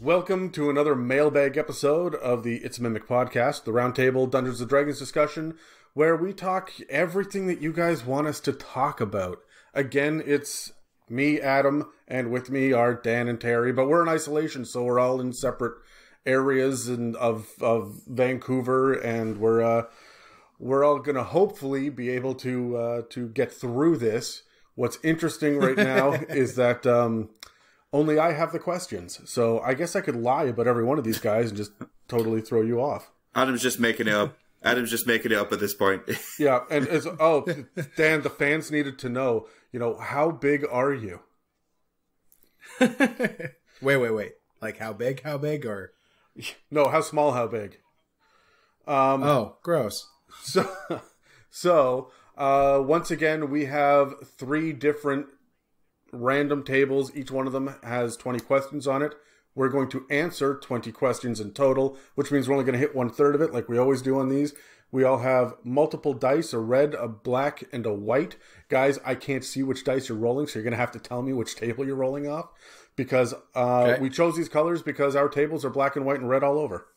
Welcome to another Mailbag episode of the It's a Mimic podcast, the Roundtable Dungeons & Dragons discussion, where we talk everything that you guys want us to talk about. Again, it's me, Adam, and with me are Dan and Terry, but we're in isolation, so we're all in separate areas of Vancouver, and we're all going to hopefully be able to get through this. What's interesting right now is that only I have the questions, so I guess I could lie about every one of these guys and just totally throw you off. Adam's just making it up. Adam's just making it up at this point. Yeah, and Dan, the fans needed to know, how big are you? Wait. Like how big? How big? Or no, how small? How big? Gross. So once again, we have 3 different random tables. Each one of them has 20 questions on it. We're going to answer 20 questions in total, which means we're only going to hit 1/3 of it, like we always do on these. We all have multiple dice, a red, a black, and a white. Guys, I can't see which dice you're rolling, so you're going to have to tell me which table you're rolling off, because we chose these colors because our tables are black and white and red all over.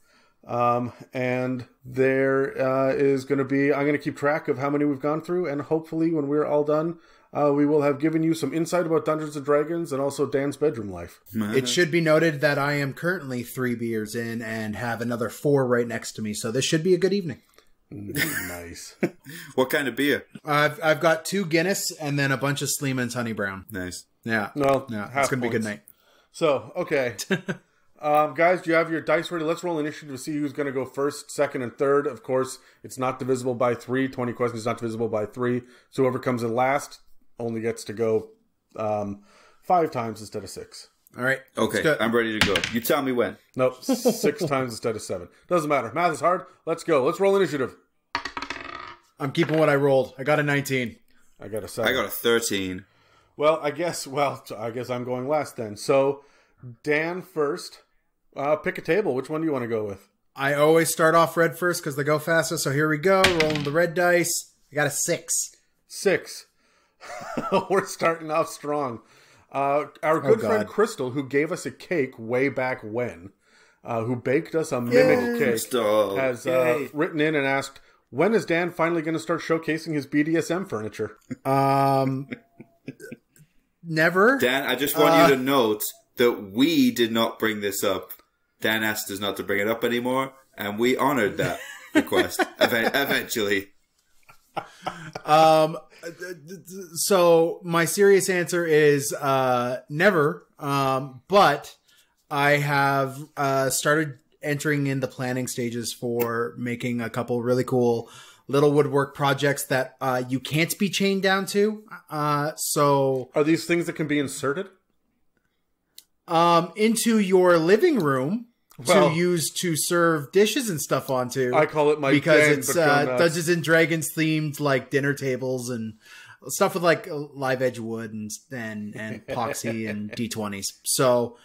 And there is going to be, I'm going to keep track of how many we've gone through, and hopefully when we're all done, we will have given you some insight about Dungeons & Dragons and also Dan's bedroom life. It should be noted that I am currently 3 beers in and have another 4 right next to me, so this should be a good evening. Nice. What kind of beer? I've got 2 Guinness and then a bunch of Sleeman's Honey Brown. Nice. Yeah. Well, it's going to be a good night. So, okay. Guys, do you have your dice ready? Let's roll initiative to see who's going to go first, second, and third. Of course, it's not divisible by 3. 20 questions is not divisible by 3. So whoever comes in last only gets to go 5 times instead of 6. All right. Okay, I'm ready to go. You tell me when. Nope, 6 times instead of 7. Doesn't matter. Math is hard. Let's go. Let's roll initiative. I'm keeping what I rolled. I got a 19. I got a 7. I got a 13. Well, I guess I'm going last then. So, Dan first. Pick a table. Which one do you want to go with? I always start off red first because they go fastest. So here we go. Rolling the red dice. I got a 6. 6. We're starting off strong. Our good friend Crystal, who gave us a cake way back when, who baked us a mimic cake, Crystal. has written in and asked, when is Dan finally going to start showcasing his Bdsm furniture? Never. Dan, I just want you to note that we did not bring this up. Dan asked us not to bring it up anymore, and we honored that request eventually. So my serious answer is never. But I have started entering in the planning stages for making a couple really cool little woodwork projects that you can't be chained down to. So are these things that can be inserted into your living room? To use to serve dishes and stuff onto. I call it my because den, it's Dungeons and Dragons themed, like dinner tables and stuff with like live edge wood and epoxy and D20s. So,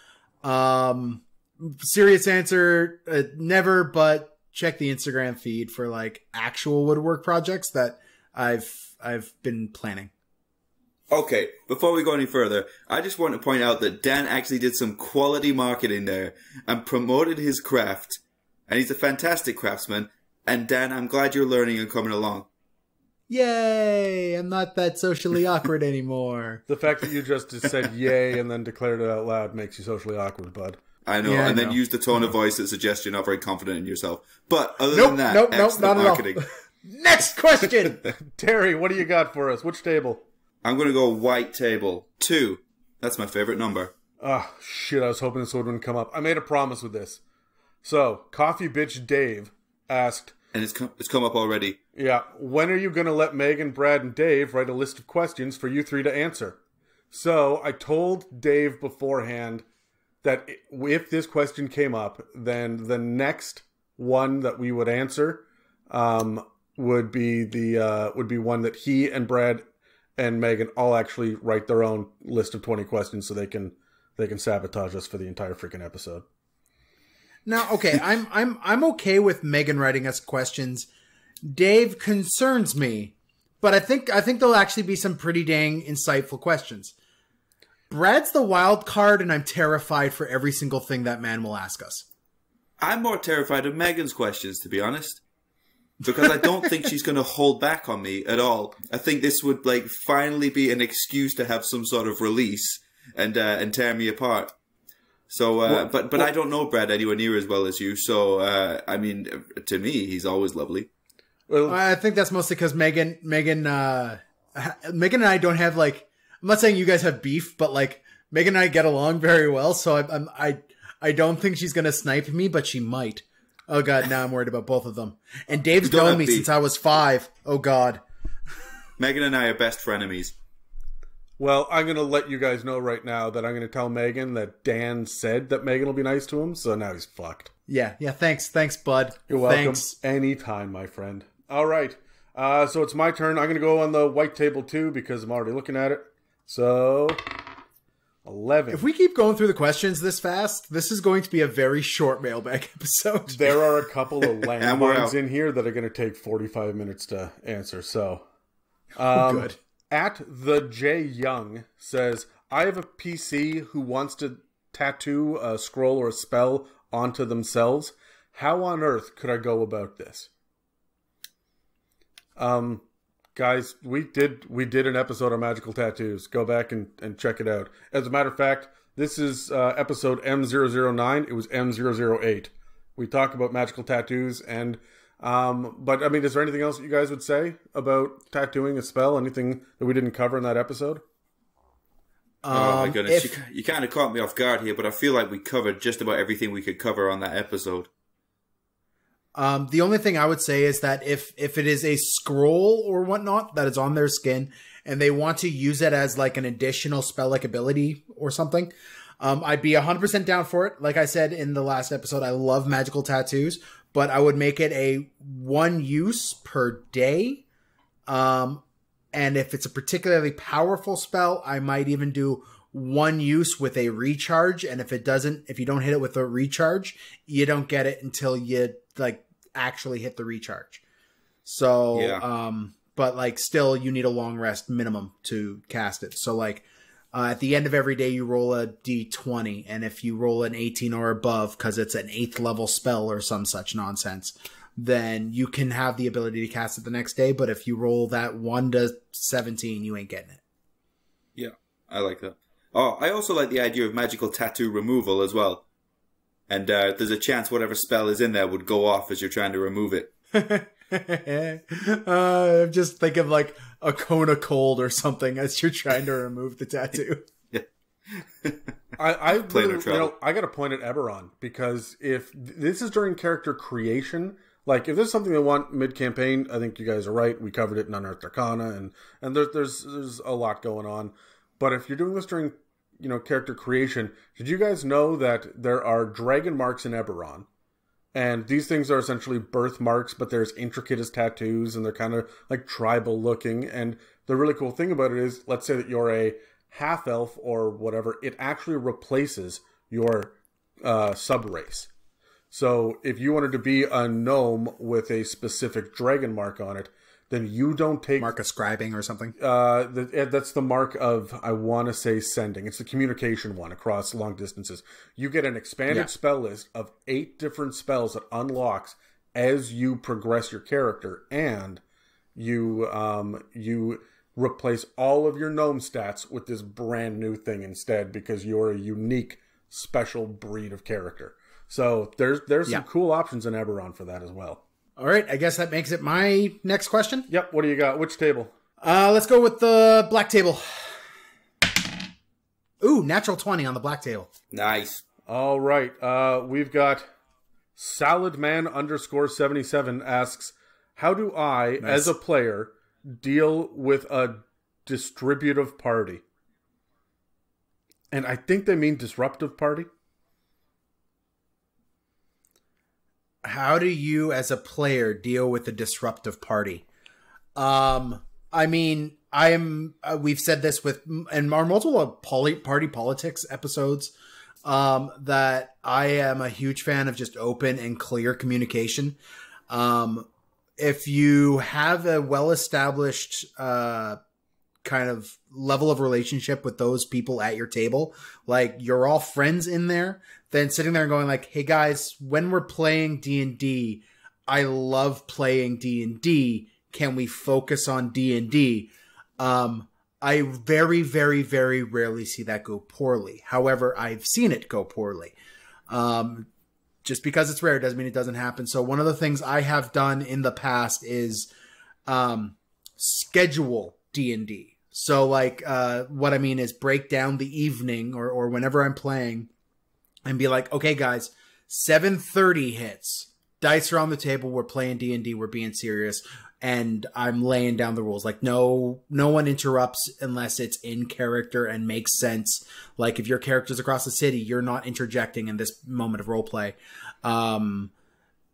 serious answer, never. But check the Instagram feed for like actual woodwork projects that I've been planning. Okay, before we go any further, I just want to point out that Dan actually did some quality marketing there and promoted his craft. And he's a fantastic craftsman. And Dan, I'm glad you're learning and coming along. Yay! I'm not that socially awkward anymore. The fact that you just said yay and then declared it out loud makes you socially awkward, bud. I know, yeah, and then used the tone of voice that suggests you're not very confident in yourself. But other than that, excellent not marketing. At all. Next question! Terry, what do you got for us? Which table? I'm going to go white table. 2. That's my favorite number. Oh, shit, I was hoping this wouldn't come up. I made a promise with this. So, Coffee Bitch Dave asked... And it's come up already. Yeah, when are you going to let Megan, Brad, and Dave write a list of questions for you 3 to answer? So, I told Dave beforehand that if this question came up, then the next one that we would answer would be one that he and Brad and Megan all actually write their own list of 20 questions so they can sabotage us for the entire freaking episode. Now, okay, I'm okay with Megan writing us questions. Dave concerns me, but I think there'll actually be some pretty dang insightful questions. Brad's the wild card, and I'm terrified for every single thing that man will ask us. I'm more terrified of Megan's questions, to be honest. Because I don't think she's going to hold back on me at all. I think this would finally be an excuse to have some sort of release and tear me apart. So, but I don't know Brad anywhere near as well as you. So, I mean, to me, he's always lovely. Well, I think that's mostly because Megan and I don't have I'm not saying you guys have beef, but Megan and I get along very well. So I don't think she's gonna snipe me, but she might. Oh God, now I'm worried about both of them. And Dave's known me since I was 5. Oh God. Megan and I are best frenemies. Well, I'm going to let you guys know right now that I'm going to tell Megan that Dan said that Megan will be nice to him, so now he's fucked. Yeah, thanks, bud. You're welcome. Thanks. Anytime, my friend. All right, so it's my turn. I'm going to go on the white table too, because I'm already looking at it. So, 11. If we keep going through the questions this fast, this is going to be a very short mailbag episode. There are a couple of landmines in here that are going to take 45 minutes to answer, so... good. At the J Young says, I have a PC who wants to tattoo a scroll or a spell onto themselves. How on earth could I go about this? Guys, we did an episode on magical tattoos. Go back and check it out. As a matter of fact, this is episode M009. It was M008. We talk about magical tattoos and... but I mean, is there anything else that you guys would say about tattooing a spell? Anything that we didn't cover in that episode? Oh my goodness, you kind of caught me off guard here, but I feel like we covered just about everything we could cover on that episode. The only thing I would say is that if it is a scroll or whatnot that is on their skin and they want to use it as an additional spell-like ability or something, I'd be 100% down for it. Like I said in the last episode, I love magical tattoos. But I would make it a 1 use per day. And if it's a particularly powerful spell, I might even do 1 use with a recharge. And if you don't hit it with a recharge, you don't get it until you actually hit the recharge. So, yeah. But still you need a long rest minimum to cast it. So at the end of every day, you roll a d20, and if you roll an 18 or above, because it's an 8th level spell or some such nonsense, then you can have the ability to cast it the next day. But if you roll that 1 to 17, you ain't getting it. Yeah, I like that. Oh, I also like the idea of magical tattoo removal as well. And there's a chance whatever spell is in there would go off as you're trying to remove it. I'm just thinking a cone of cold or something as you're trying to remove the tattoo. Yeah. I got to point at Eberron, because if this is during character creation, if this is something they want mid-campaign, I think you guys are right. We covered it in Unearthed Arcana, and there's a lot going on. But if you're doing this during character creation, did you guys know that there are dragon marks in Eberron? And these things are essentially birthmarks, but they're as intricate as tattoos, and they're kind of tribal looking. And the really cool thing about it is, let's say that you're a half-elf or whatever, it actually replaces your sub-race. So if you wanted to be a gnome with a specific dragon mark on it, then you don't take... Mark of scribing or something? That's the mark of, I want to say, sending. It's the communication one across long distances. You get an expanded spell list of 8 different spells that unlocks as you progress your character, and you replace all of your gnome stats with this brand new thing instead, because you're a unique, special breed of character. So there's some cool options in Eberron for that as well. All right, I guess that makes it my next question. Yep, what do you got? Which table? Let's go with the black table. Ooh, natural 20 on the black table. Nice. All right, we've got Saladman_77 asks, how do I, as a player, deal with a distributive party? And I think they mean disruptive party. How do you, as a player, deal with a disruptive party? I mean, we've said this in our multiple party politics episodes, that I am a huge fan of just open and clear communication. If you have a well-established kind of level of relationship with those people at your table, like you're all friends in there, then sitting there and going like, hey guys, when we're playing D&D, I love playing D&D. Can we focus on D&D? I very, very, very rarely see that go poorly. However, I've seen it go poorly. Just because it's rare doesn't mean it doesn't happen. So one of the things I have done in the past is schedule D&D. So like what I mean is break down the evening or whenever I'm playing and be like, okay guys, 7:30 hits. Dice are on the table. We're playing D&D. We're being serious. And I'm laying down the rules. Like no one interrupts unless it's in character and makes sense. Like if your character's across the city, you're not interjecting in this moment of roleplay.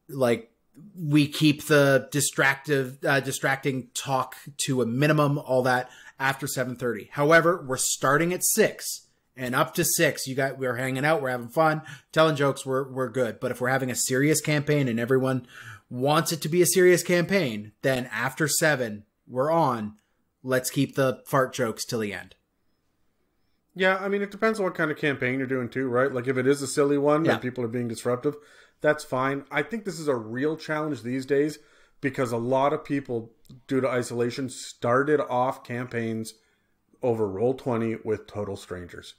Like we keep the distracting talk to a minimum, all that after 7:30. However, we're starting at 6 and up to 6. We're hanging out. We're having fun, telling jokes. We're good. But if we're having a serious campaign and everyone wants it to be a serious campaign, then after 7, we're on. Let's keep the fart jokes till the end. Yeah, I mean, it depends on what kind of campaign you're doing too, right? Like if it is a silly one and people are being disruptive, that's fine. I think this is a real challenge these days because a lot of people, due to isolation, started off campaigns over Roll20 with total strangers.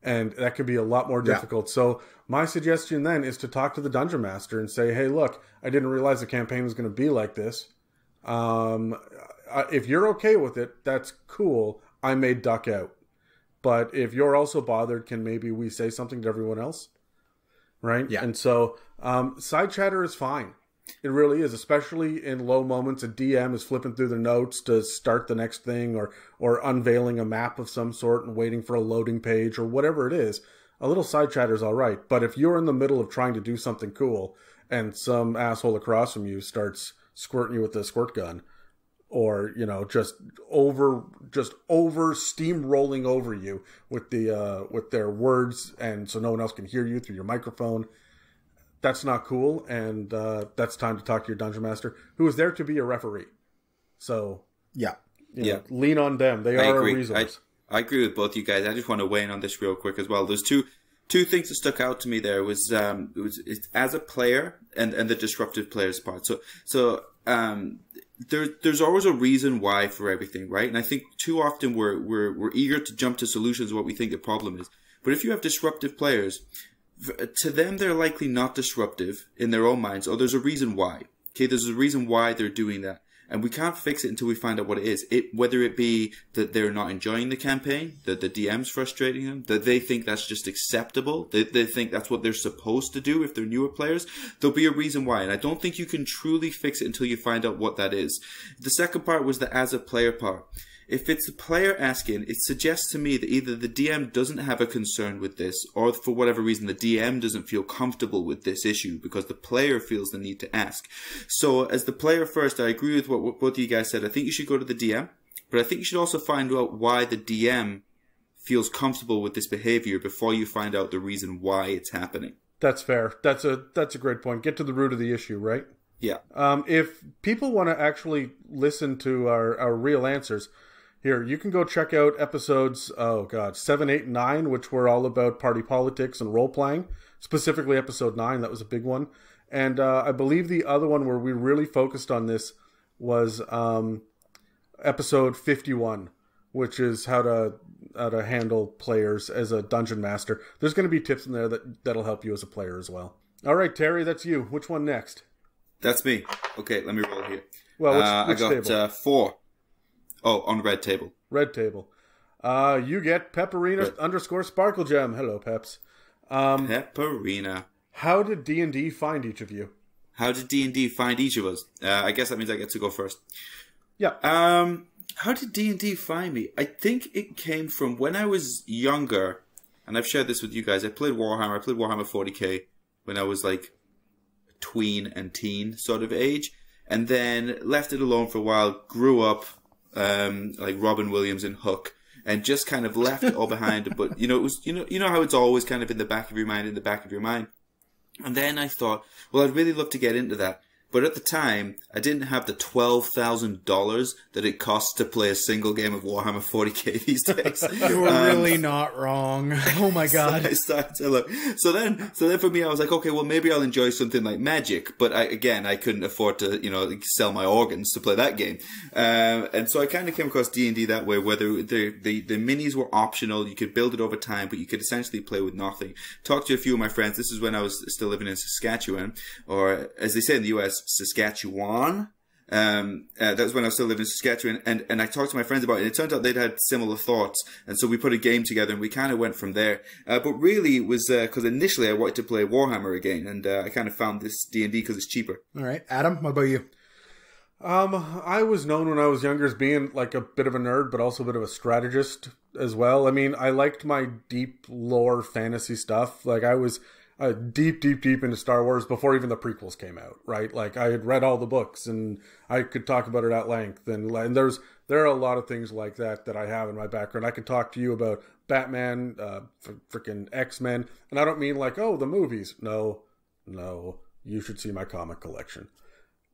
And that could be a lot more difficult. So my suggestion then is to talk to the Dungeon Master and say, hey, look, I didn't realize the campaign was going to be like this. If you're okay with it, that's cool. I may duck out. But if you're also bothered, can maybe we say something to everyone else? Right? Yeah. And so side chatter is fine. It really is, especially in low moments. A DM is flipping through their notes to start the next thing or unveiling a map of some sort and waiting for a loading page or whatever it is. A little side chatter is all right. But if you're in the middle of trying to do something cool and some asshole across from you starts squirting you with a squirt gun or, you know, just over steamrolling over you with with their words and so no one else can hear you through your microphone, that's not cool, and that's time to talk to your Dungeon Master, who is there to be a referee. So, you know, lean on them. They are a resource. I agree with both you guys. I just want to weigh in on this real quick as well. There's two things that stuck out to me there. Was it's as a player and the disruptive players part. So there's always a reason why for everything, right? And I think too often we're eager to jump to solutions of what we think the problem is. But if you have disruptive players, to them, they're likely not disruptive in their own minds. There's a reason why. Okay, there's a reason why they're doing that. And we can't fix it until we find out what it is. Whether it be that they're not enjoying the campaign, that the DM's frustrating them, that they think that's just acceptable, they think that's what they're supposed to do if they're newer players, there'll be a reason why. And I don't think you can truly fix it until you find out what that is. The second part was the as a player part. If it's the player asking, it suggests to me that either the DM doesn't have a concern with this, or for whatever reason the DM doesn't feel comfortable with this issue because the player feels the need to ask. So as the player first, I agree with what both of you guys said. I think you should go to the DM, but I think you should also find out why the DM feels comfortable with this behavior before you find out the reason why it's happening. That's fair. That's a great point. Get to the root of the issue, right? Yeah. If people want to actually listen to our real answers, here, you can go check out episodes, 7, 8, and 9, which were all about party politics and role-playing. Specifically episode 9, that was a big one. And I believe the other one where we really focused on this was episode 51, which is how to handle players as a dungeon master. There's going to be tips in there that'll help you as a player as well. All right, Terry, that's you. Which one next? That's me. Okay, let me roll here. Well, which I got table? 4. Oh, on red table. Red table. You get Pepperina _ Sparkle Gem. Hello, Peps. Pepperina. How did D&D find each of you? How did D&D find each of us? I guess that means I get to go first. Yeah. How did D&D find me? I think it came from when I was younger, and I've shared this with you guys. I played Warhammer. I played Warhammer 40k when I was like tween and teen sort of age, and then left it alone for a while, grew up, like Robin Williams in Hook, and just kind of left it all behind. But it was you know how it's always kind of in the back of your mind. And then I thought, well, I'd really love to get into that. But at the time, I didn't have the $12,000 that it costs to play a single game of Warhammer 40k these days. You were really not wrong. Oh my god. I started to look. So then for me, I was like, okay, well, maybe I'll enjoy something like Magic. But I couldn't afford to, sell my organs to play that game. And so I kind of came across D&D that way, where the minis were optional. You could build it over time, but you could essentially play with nothing. Talked to a few of my friends. This is when I was still living in Saskatchewan, or as they say in the US, Saskatchewan. That was when I was still living in Saskatchewan, and I talked to my friends about it, and it turned out they'd had similar thoughts, and so we put a game together, and we kind of went from there. But really, it was because initially I wanted to play Warhammer again, and I kind of found this D&D because it's cheaper. All right. Adam, what about you? I was known when I was younger as being like a bit of a nerd, but also a bit of a strategist as well. I mean, I liked my deep lore fantasy stuff. Like, I was deep into Star Wars before even the prequels came out, right? Like, I had read all the books and I could talk about it at length. And there are a lot of things like that I have in my background. I could talk to you about Batman, freaking X-Men. And I don't mean like, oh, the movies. No, you should see my comic collection.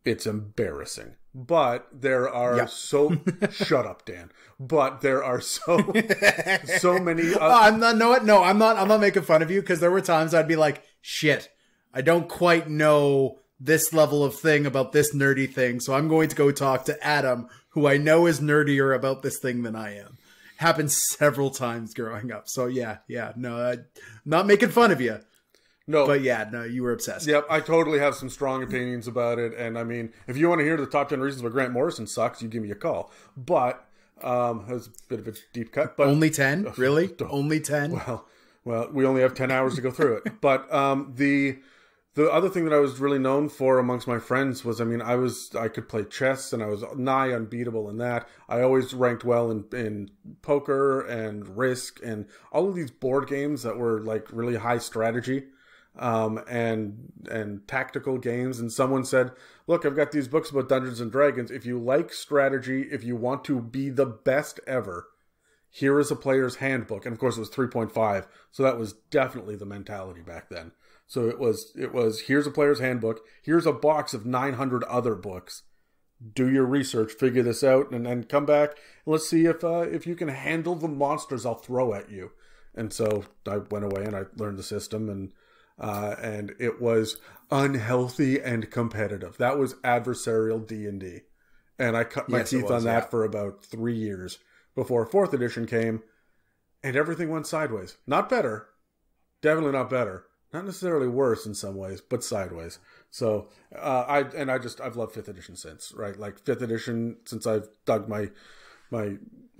It's embarrassing. But there are shut up, Dan. But there are so many. I'm not making fun of you, because there were times I'd be like, shit, I don't quite know this level of thing about this nerdy thing, so I'm going to go talk to Adam, who I know is nerdier about this thing than I am. Happened several times growing up. So I'm not making fun of you. No. But you were obsessed. Yep, I totally have some strong opinions about it. And I mean, if you want to hear the top 10 reasons why Grant Morrison sucks, you give me a call. But, that's a bit of a deep cut. But only 10? Really? Only 10? Well, we only have 10 hours to go through it. But the other thing that I was really known for amongst my friends was, I mean, I could play chess, and I was nigh unbeatable in that. I always ranked well in poker and Risk and all of these board games that were like really high strategy. And tactical games. And someone said, look, I've got these books about Dungeons and Dragons. If you like strategy, if you want to be the best ever, here is a player's handbook. And of course it was 3.5. So that was definitely the mentality back then. So it was, here's a player's handbook. Here's a box of 900 other books. Do your research, figure this out, and then come back. And let's see if you can handle the monsters I'll throw at you. And so I went away and I learned the system, and it was unhealthy and competitive. That was adversarial D&D. And I cut my teeth on that for about 3 years before 4th edition came, and everything went sideways. Not better. Definitely not better. Not necessarily worse in some ways, but sideways. So, I've loved 5th edition since, right? Like 5th edition, since I've dug my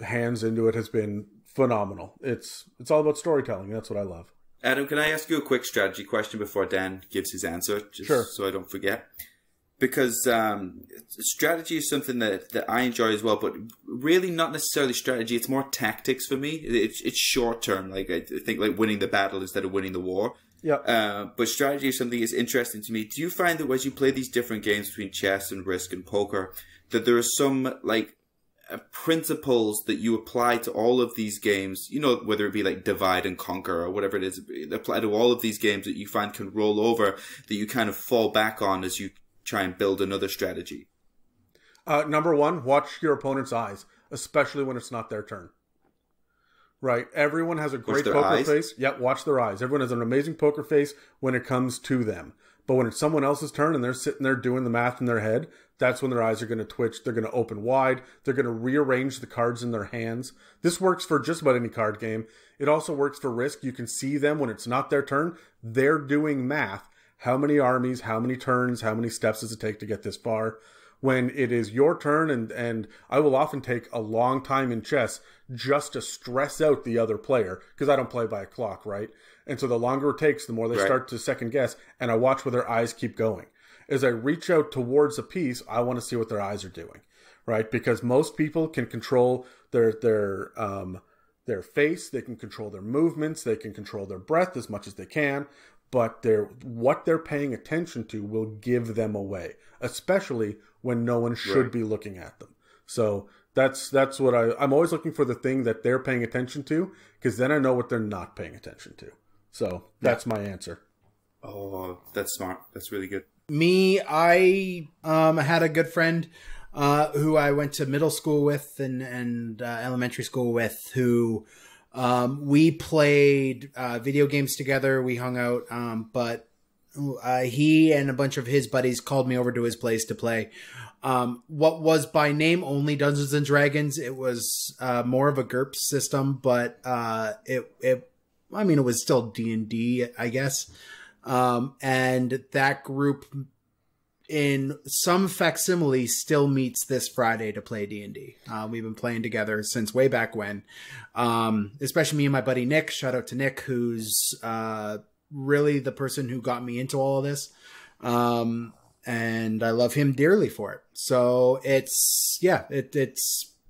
hands into it, has been phenomenal. It's all about storytelling. That's what I love. Adam, can I ask you a quick strategy question before Dan gives his answer? Sure. So I don't forget. Because strategy is something that I enjoy as well, but really not necessarily strategy. It's more tactics for me. It's short term. Like, I think like winning the battle instead of winning the war. Yeah. But strategy is something that's interesting to me. Do you find that as you play these different games between chess and Risk and poker, that there are some like principles that you apply to all of these games, whether it be like divide and conquer or whatever it is, apply to all of these games that you find can roll over, that you kind of fall back on as you try and build another strategy? Number one, watch your opponent's eyes, especially when it's not their turn. Right? Everyone has a great poker face. Yep, watch their eyes. Everyone has an amazing poker face when it comes to them. But when it's someone else's turn and they're sitting there doing the math in their head, that's when their eyes are going to twitch. They're going to open wide. They're going to rearrange the cards in their hands. This works for just about any card game. It also works for Risk. You can see them when it's not their turn. They're doing math. How many armies, how many turns, how many steps does it take to get this far? When it is your turn, and I will often take a long time in chess just to stress out the other player, because I don't play by a clock, right? And so the longer it takes, the more they start to second guess, and I watch where their eyes keep going. As I reach out towards a piece, I want to see what their eyes are doing, right? Because most people can control their face, they can control their movements, they can control their breath as much as they can, but what they're paying attention to will give them away, especially when no one should be looking at them. So that's what I'm always looking for, the thing that they're paying attention to, because then I know what they're not paying attention to. So that's my answer. Oh, that's smart. That's really good. Me, I had a good friend who I went to middle school with and elementary school with, who we played video games together. We hung out, but he and a bunch of his buddies called me over to his place to play what was by name only Dungeons and Dragons. It was more of a GURPS system, but it was still D&D, I guess. And that group in some facsimile still meets this Friday to play D&D. We've been playing together since way back when. Especially me and my buddy Nick. Shout out to Nick, who's really the person who got me into all of this. And I love him dearly for it. So it's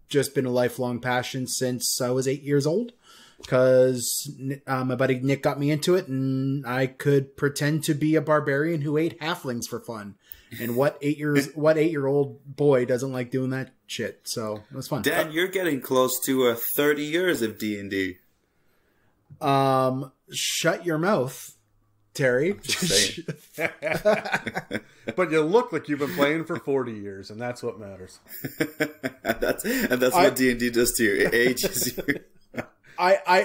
just been a lifelong passion since I was 8 years old. Because my buddy Nick got me into it, and I could pretend to be a barbarian who ate halflings for fun. And what 8-year-old boy doesn't like doing that shit? So it was fun. Dan, you're getting close to 30 years of D&D. Shut your mouth, Terry. But you look like you've been playing for 40 years, and that's what matters. that's what D&D does to you. It ages you.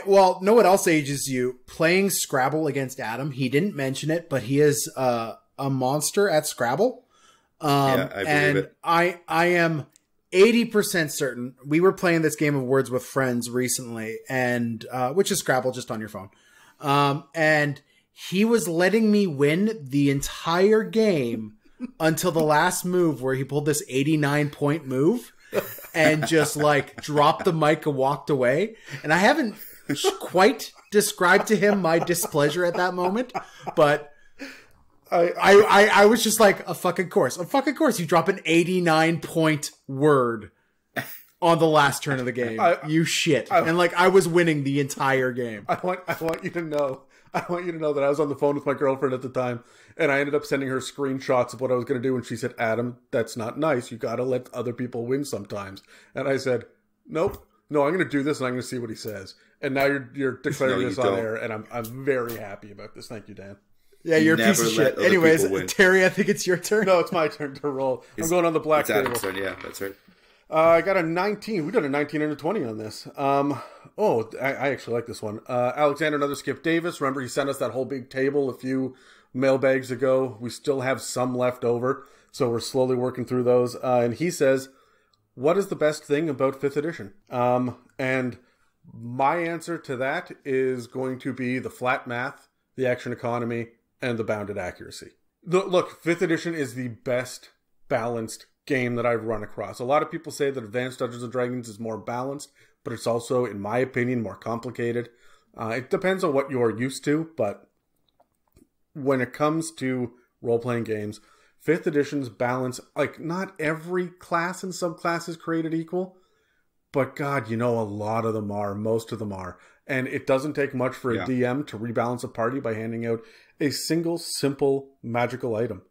Well, know what else ages you? Playing Scrabble against Adam. He didn't mention it, but he is a monster at Scrabble. Yeah, I believe it. I am 80% certain. We were playing this game of words with friends recently, and which is Scrabble, just on your phone. And he was letting me win the entire game until the last move, where he pulled this 89-point move. And just like dropped the mic and walked away. And I haven't quite described to him my displeasure at that moment, but I was just like, a fucking course. You drop an 89-point word on the last turn of the game. You shit. And like, I was winning the entire game. I want you to know that I was on the phone with my girlfriend at the time, and I ended up sending her screenshots of what I was going to do, and she said, "Adam, that's not nice. You got to let other people win sometimes." And I said, "Nope. No, I'm going to do this, and I'm going to see what he says." And now you're declaring this on air, and I'm very happy about this. Thank you, Dan. Yeah, you're a piece of shit. Anyways, Terry, I think it's your turn. No, it's my turn to roll. I'm going on the black table. Adam's turn, yeah, that's right. I got a 19. We done a 19 and a 20 on this. I actually like this one. Alexander, another Skip Davis. Remember, he sent us that whole big table a few mailbags ago. We still have some left over, so we're slowly working through those. And he says, what is the best thing about 5th edition? And my answer to that is going to be the flat math, the action economy, and the bounded accuracy. Look, 5th edition is the best balanced game that I've run across. A lot of people say that Advanced Dungeons & Dragons is more balanced, but it's also, in my opinion, more complicated. It depends on what you're used to, but when it comes to role-playing games, 5th edition's balance, like, not every class and subclass is created equal, but God, a lot of them are, most of them are. And it doesn't take much for a DM to rebalance a party by handing out a single, simple, magical item.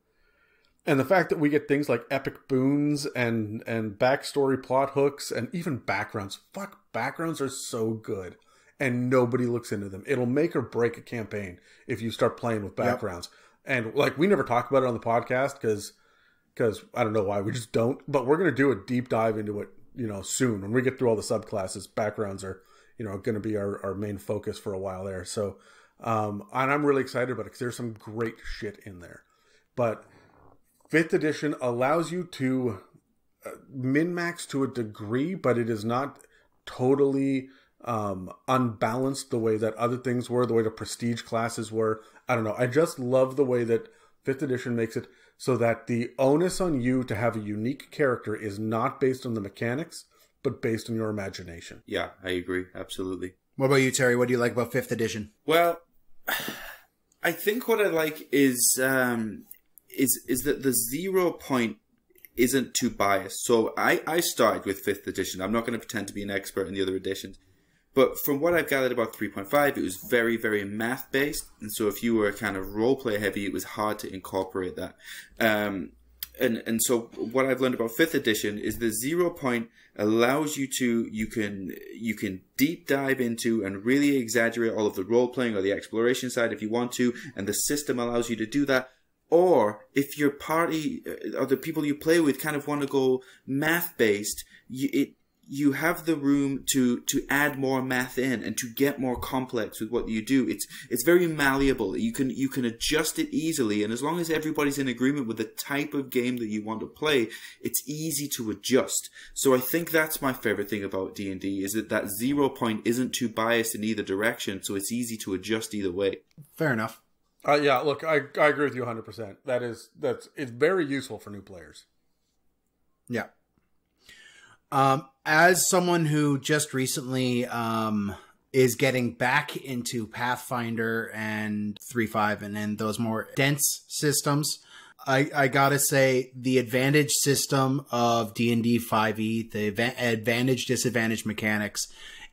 And the fact that we get things like epic boons and backstory plot hooks and even backgrounds. Fuck, backgrounds are so good. And nobody looks into them. It'll make or break a campaign if you start playing with backgrounds. Yep. And like, we never talk about it on the podcast because I don't know why, we just don't. But we're going to do a deep dive into it, soon. When we get through all the subclasses, backgrounds are, going to be our main focus for a while there. So, and I'm really excited about it because there's some great shit in there. But 5th edition allows you to min-max to a degree, but it is not totally unbalanced the way that other things were, the way the prestige classes were. I don't know. I just love the way that 5th edition makes it so that the onus on you to have a unique character is not based on the mechanics, but based on your imagination. Yeah, I agree. Absolutely. What about you, Terry? What do you like about 5th edition? Well, I think what I like is that the 0 point isn't too biased. So I started with 5th edition. I'm not going to pretend to be an expert in the other editions. But from what I've gathered about 3.5, it was very, very math-based. And so if you were kind of role-play heavy, it was hard to incorporate that. And so what I've learned about 5th edition is the 0 point allows you to, you can deep dive into and really exaggerate all of the role-playing or the exploration side if you want to. And the system allows you to do that. Or if your party or the people you play with kind of want to go math-based, you have the room to add more math in and to get more complex with what you do. It's very malleable. You can adjust it easily, and as long as everybody's in agreement with the type of game that you want to play, it's easy to adjust. So I think that's my favorite thing about D&D, is that 0 point isn't too biased in either direction, so it's easy to adjust either way. Fair enough. Yeah, look, I agree with you 100%. It's very useful for new players. Yeah. As someone who just recently is getting back into Pathfinder and 3.5 and then those more dense systems, I gotta say the advantage system of D&D 5e, the advantage disadvantage mechanics,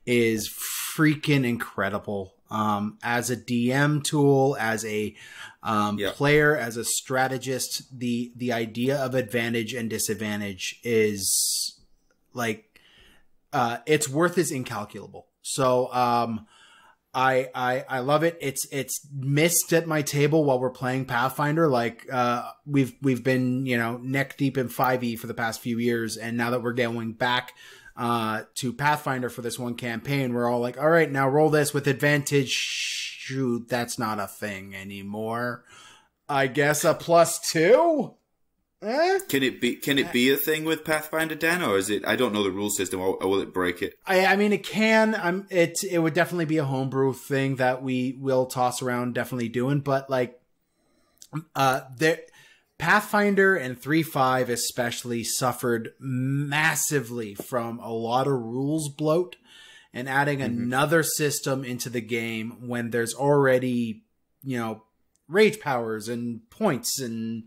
is freaking incredible. As a DM tool, as a player, as a strategist, the idea of advantage and disadvantage is like its worth is incalculable. So I love it. It's missed at my table while we're playing Pathfinder. Like we've been neck deep in 5e for the past few years, and now that we're going back to Pathfinder for this one campaign, we're all like, all right, now roll this with advantage. Shoot, that's not a thing anymore. I guess a +2. Can it be a thing with Pathfinder, Dan, or is it? I don't know the rule system, or will it break it? I mean, it can. It would definitely be a homebrew thing that we will toss around, definitely doing. But like, Pathfinder and 3.5 especially suffered massively from a lot of rules bloat, and adding another system into the game when there's already rage powers and points and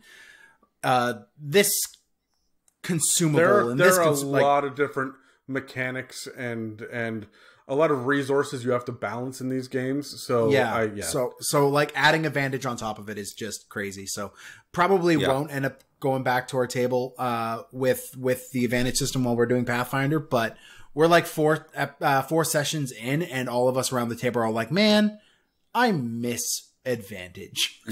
this consumable. There are a lot of different mechanics and a lot of resources you have to balance in these games. So So like adding advantage on top of it is just crazy. So probably won't end up going back to our table with the advantage system while we're doing Pathfinder. But we're like four sessions in, and all of us around the table are all like, man, I miss advantage.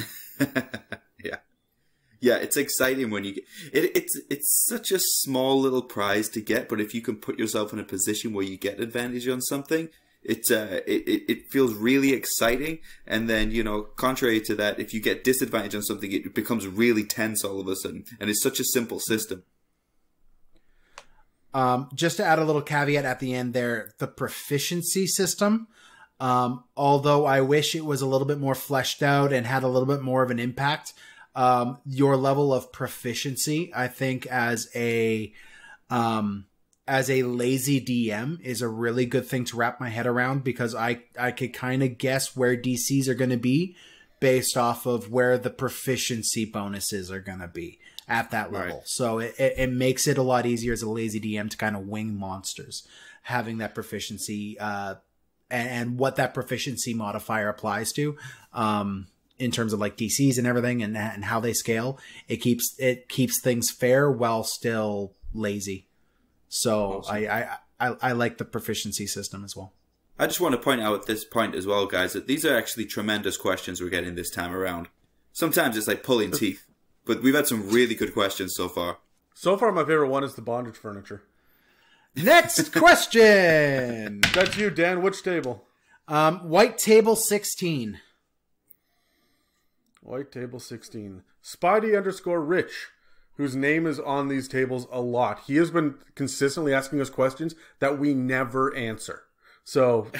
Yeah, it's exciting when you get it's such a small little prize to get, but if you can put yourself in a position where you get advantage on something, it feels really exciting. And then, contrary to that, if you get disadvantage on something, it becomes really tense all of a sudden. And it's such a simple system. Just to add a little caveat at the end there, the proficiency system, although I wish it was a little bit more fleshed out and had a little bit more of an impact, your level of proficiency, I think, as a lazy DM is a really good thing to wrap my head around, because I could kind of guess where DCs are going to be based off of where the proficiency bonuses are going to be at that level. Right. So it makes it a lot easier as a lazy DM to kind of wing monsters, having that proficiency, and what that proficiency modifier applies to, in terms of like DCs and everything and how they scale. It keeps things fair while still lazy. So awesome. I like the proficiency system as well. I just want to point out at this point as well, guys, that these are actually tremendous questions we're getting this time around. Sometimes it's like pulling teeth, but we've had some really good questions so far. So far, my favorite one is the bondage furniture. Next question. That's you, Dan. Which table? White table 16. White table 16. Spidey_Rich, whose name is on these tables a lot. He has been consistently asking us questions that we never answer. So,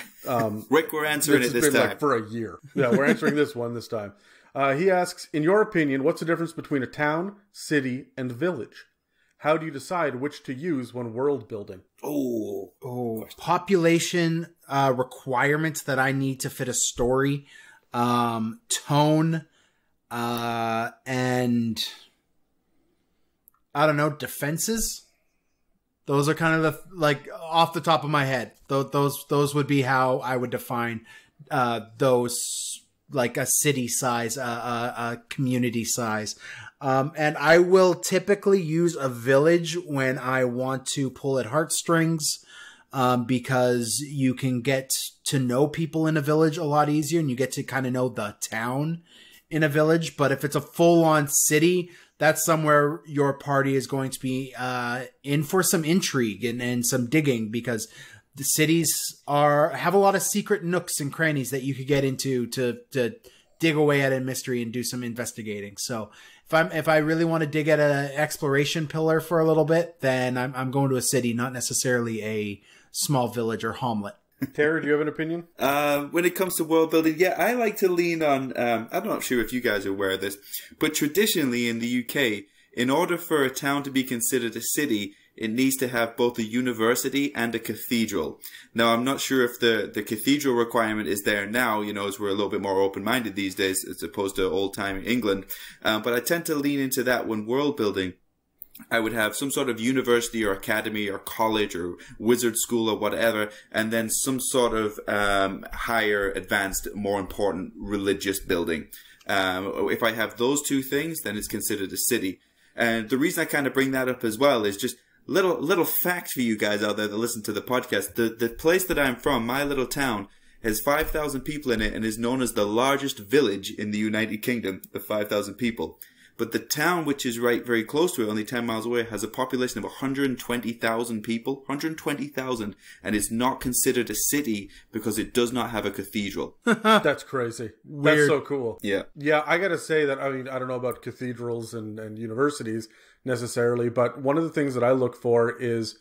Rick, we're answering it this time. Like for a year. Yeah, we're answering this one this time. He asks, in your opinion, what's the difference between a town, city, and village? How do you decide which to use when world building? Population requirements that I need to fit a story, tone, and I don't know, defenses. Those are kind of the, like, off the top of my head. Those would be how I would define those, like a city size, a community size. And I will typically use a village when I want to pull at heartstrings, because you can get to know people in a village a lot easier, and you get to kind of know the town in a village, but if it's a full-on city, that's somewhere your party is going to be in for some intrigue and some digging, because the cities have a lot of secret nooks and crannies that you could get into to dig away at a mystery and do some investigating. So if I really want to dig at an exploration pillar for a little bit, then I'm going to a city, not necessarily a small village or hamlet. Terry, do you have an opinion? When it comes to world building, yeah, I like to lean on, I'm not sure if you guys are aware of this, but traditionally in the UK, in order for a town to be considered a city, it needs to have both a university and a cathedral. Now, I'm not sure if the cathedral requirement is there now, as we're a little bit more open-minded these days, as opposed to old-time England. But I tend to lean into that when world building. I would have some sort of university or academy or college or wizard school or whatever, and then some sort of higher, advanced, more important religious building. If I have those two things, then it's considered a city. And the reason I kind of bring that up as well is just little fact for you guys out there that listen to the podcast. The place that I'm from, my little town, has 5,000 people in it and is known as the largest village in the United Kingdom of 5,000 people. But the town, which is right very close to it, only 10 miles away, has a population of 120,000 people. 120,000. And it's not considered a city because it does not have a cathedral. That's crazy. Weird. That's so cool. Yeah. Yeah, I got to say that, I don't know about cathedrals and universities necessarily, but one of the things that I look for is,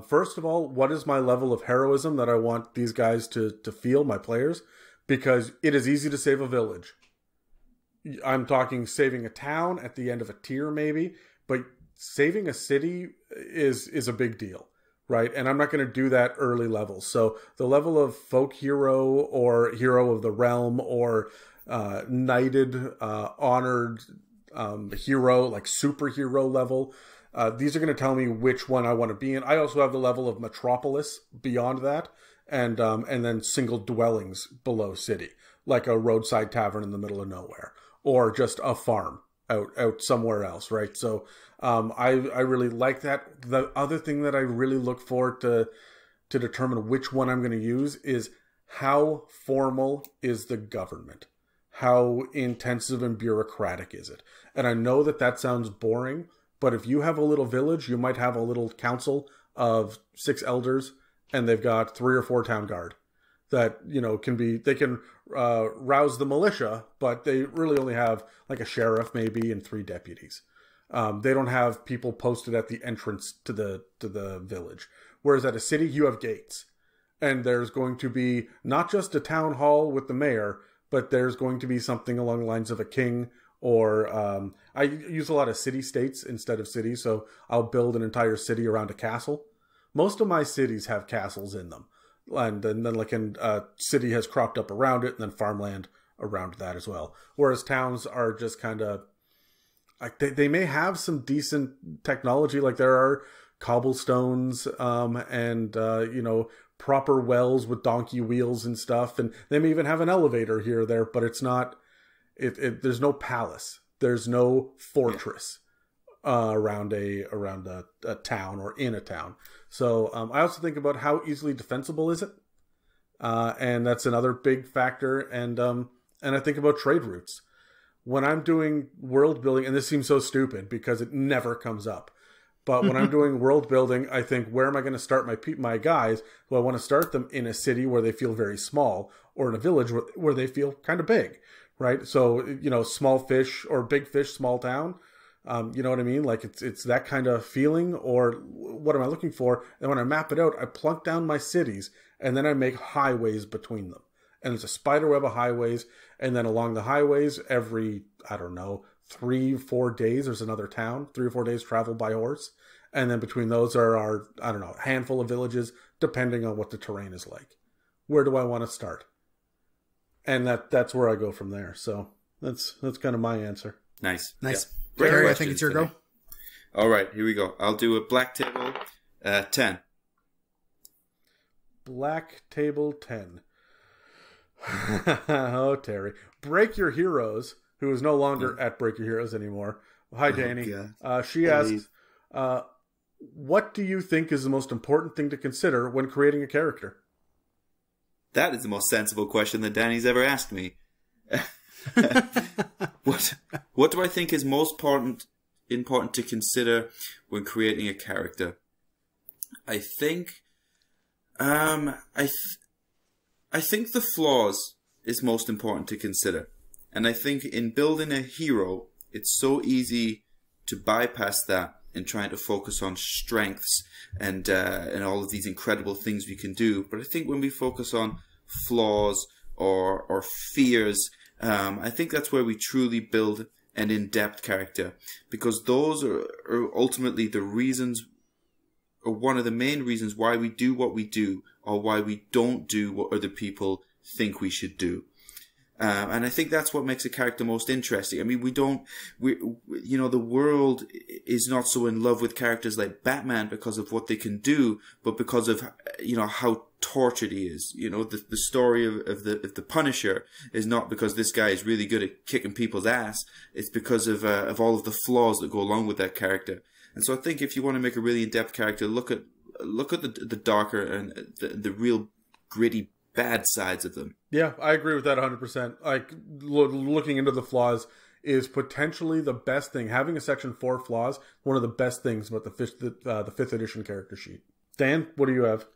first of all, what is my level of heroism that I want these guys to feel, my players? Because it is easy to save a village. I'm talking saving a town at the end of a tier maybe, but saving a city is a big deal, right? And I'm not going to do that early levels. So the level of folk hero or hero of the realm or knighted, honored hero, like superhero level, these are going to tell me which one I want to be in. I also have the level of metropolis beyond that, and then single dwellings below city, like a roadside tavern in the middle of nowhere, or just a farm out somewhere else, right? So I really like that. The other thing that I really look for to determine which one I'm going to use is how formal is the government? How intensive and bureaucratic is it? And I know that sounds boring, but if you have a little village, you might have a little council of 6 elders, and they've got 3 or 4 town guard that, they can rouse the militia, but they really only have like a sheriff maybe and 3 deputies. They don't have people posted at the entrance to the village. Whereas at a city, you have gates, and there's going to be not just a town hall with the mayor, but there's going to be something along the lines of a king, or I use a lot of city-states instead of cities, so I'll build an entire city around a castle. Most of my cities have castles in them. And then like a city has cropped up around it, and then farmland around that as well. Whereas towns are just kind of like they may have some decent technology, like there are cobblestones and proper wells with donkey wheels and stuff, and they may even have an elevator here or there, but it's not. There's no palace. There's no fortress around a town or in a town. So I also think about how easily defensible is it, and that's another big factor. And I think about trade routes when I'm doing world building. And this seems so stupid because it never comes up, but when I'm doing world building, I think, where am I going to start my guys? Well, I want to start them in a city where they feel very small, or in a village where they feel kind of big, right? So small fish or big fish, small town. You know what I mean? Like it's that kind of feeling, or what am I looking for? And when I map it out, I plunk down my cities, and then I make highways between them. And it's a spider web of highways. And then along the highways, every, 3-4 days, there's another town, 3 or 4 days travel by horse. And then between those are our, handful of villages, depending on what the terrain is like. Where do I want to start? And that's where I go from there. So that's kind of my answer. Nice. Yeah. Gary, I think it's your go. All right, here we go. I'll do a black table 10. Black table 10. Oh, Terry. Break Your Heroes, who is no longer at Break Your Heroes anymore. Hi, Danny. She asks, what do you think is the most important thing to consider when creating a character? That is the most sensible question that Danny's ever asked me. What do I think is most important to consider when creating a character? I think I think the flaws is most important to consider. And I think in building a hero, it's so easy to bypass that and trying to focus on strengths and all of these incredible things we can do. But I think when we focus on flaws or fears, I think that's where we truly build an in-depth character, because those are ultimately the reasons, or one of the main reasons why we do what we do, or why we don't do what other people think we should do. And I think that's what makes a character most interesting. I mean, the world is not so in love with characters like Batman because of what they can do, but because of, how tortured he is. The story of the Punisher is not because this guy is really good at kicking people's ass. It's because of all of the flaws that go along with that character. And so I think if you want to make a really in-depth character, look at the darker and the real gritty bad sides of them. Yeah, I agree with that 100%. Like, looking into the flaws is potentially the best thing. Having a section for flaws, one of the best things about the 5th edition character sheet. Dan, what do you have?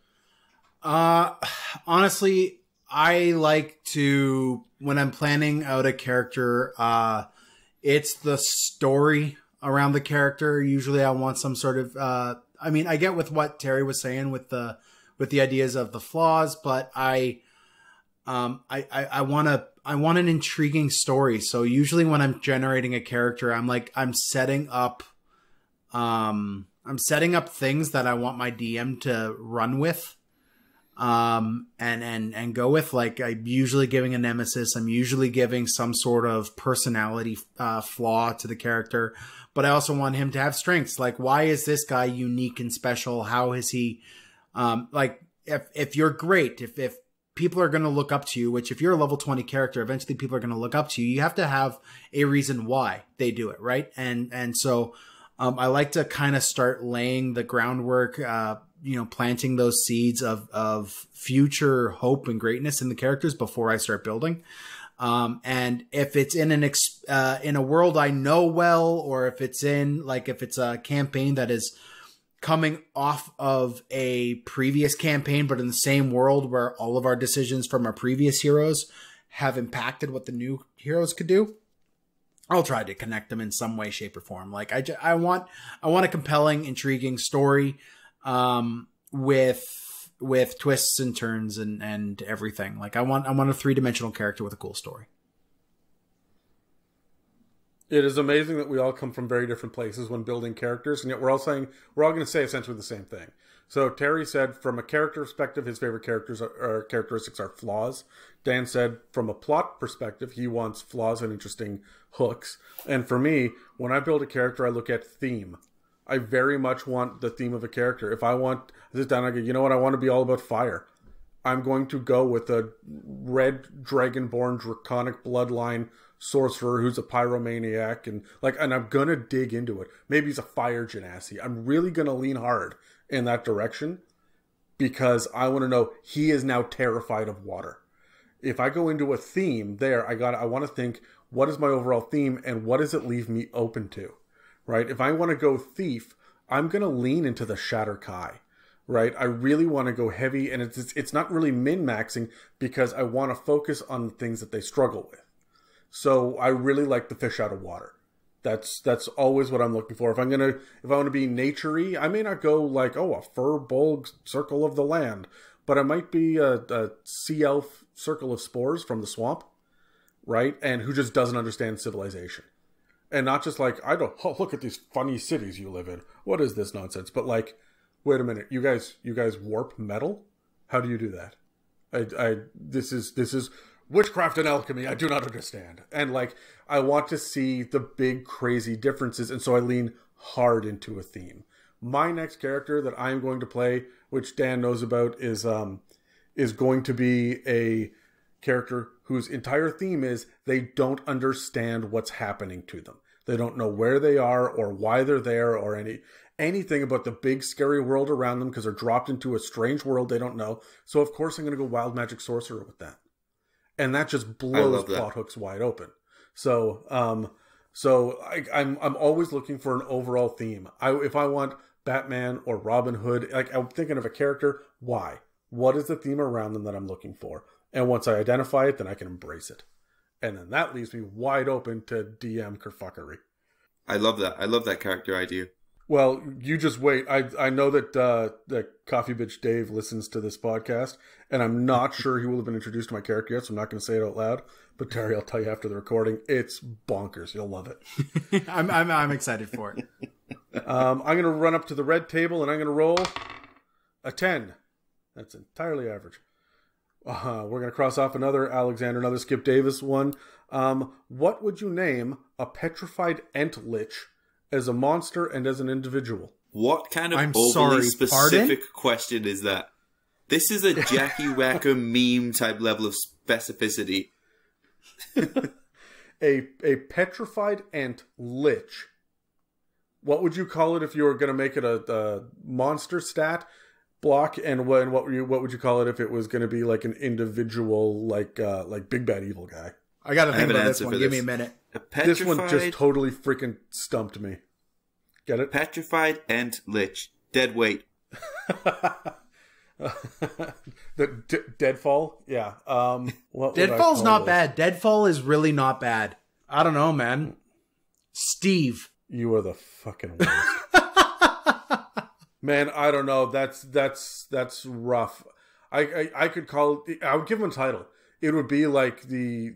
Honestly, I like to, when I'm planning out a character, it's the story around the character. Usually I want some sort of, I get with what Terry was saying with the ideas of the flaws, but I want an intriguing story. So usually when I'm generating a character, I'm setting up things that I want my DM to run with, and go with. Like, I'm usually giving a nemesis. I'm usually giving some sort of personality flaw to the character, but I also want him to have strengths. Like, why is this guy unique and special? How is he? If you're great, if people are going to look up to you, which if you're a level 20 character, eventually people are going to look up to you. You have to have a reason why they do it. Right. And so, I like to kind of start laying the groundwork, planting those seeds of future hope and greatness in the characters before I start building. And if it's in in a world I know well, or if it's a campaign that is coming off of a previous campaign, but in the same world where all of our decisions from our previous heroes have impacted what the new heroes could do, I'll try to connect them in some way, shape, or form. Like, I want a compelling, intriguing story, with twists and turns and everything. Like, I want a 3-dimensional character with a cool story. It is amazing that we all come from very different places when building characters, and yet we're all going to say essentially the same thing. So Terry said, from a character perspective, his favorite characteristics are flaws. Dan said, from a plot perspective, he wants flaws and interesting hooks. And for me, when I build a character, I look at theme. I very much want the theme of a character. If I sit down and I go, you know what, I want to be all about fire, I'm going to go with a red dragonborn draconic bloodline sorcerer who's a pyromaniac, and I'm gonna dig into it. Maybe he's a fire genasi. I'm really gonna lean hard in that direction because I want to know he is now terrified of water. If I go into a theme there, I want to think, what is my overall theme and what does it leave me open to, right? If I want to go thief, I'm gonna lean into the Shatter Kai. Right, I really want to go heavy, and it's not really min-maxing because I want to focus on the things that they struggle with. So I really like the fish out of water. That's always what I'm looking for. If I want to be nature-y, I may not go like, a fur-bulg circle of the land, but I might be a sea elf circle of spores from the swamp, right? And who just doesn't understand civilization. And not just like, look at these funny cities you live in. What is this nonsense? But like, wait a minute, you guys warp metal? How do you do that? This is witchcraft and alchemy. I do not understand. And like, I want to see the big crazy differences, and so I lean hard into a theme. My next character that I am going to play, which Dan knows about, is going to be a character whose entire theme is they don't understand what's happening to them. They don't know where they are or why they're there or anything about the big scary world around them because they're dropped into a strange world they don't know. So of course I'm going to go wild magic sorcerer with that. and that just blows plot hooks wide open. So, I'm always looking for an overall theme. If I want Batman or Robin Hood, like I'm thinking of a character, why? What is the theme around them that I'm looking for? And once I identify it, then I can embrace it. And then that leaves me wide open to DM kerfuckery. I love that. I love that character idea. Well, you just wait. I know that Coffee Bitch Dave listens to this podcast, and I'm not sure he will have been introduced to my character yet, so I'm not going to say it out loud. But Terry, I'll tell you after the recording, it's bonkers. You'll love it. I'm excited for it. I'm going to run up to the red table, and I'm going to roll a 10. That's entirely average. We're going to cross off another Skip Davis one. What would you name a petrified ent lich as a monster and as an individual? What kind of specific question is that? This is a Jackie Wacker meme type level of specificity. a petrified ent lich. What would you call it if you were going to make it a monster stat block? And what would you call it if it was going to be like an individual, like Big Bad Evil Guy? I got to think about this one. Give me a minute. This one just totally freaking stumped me. Get it? Petrified ent lich. Dead weight. Deadfall? Yeah. Deadfall's not bad. Deadfall is really not bad. I don't know, man. Steve. You are the fucking worst. Man, I don't know. That's rough. I could call it, I would give him a title. It would be like the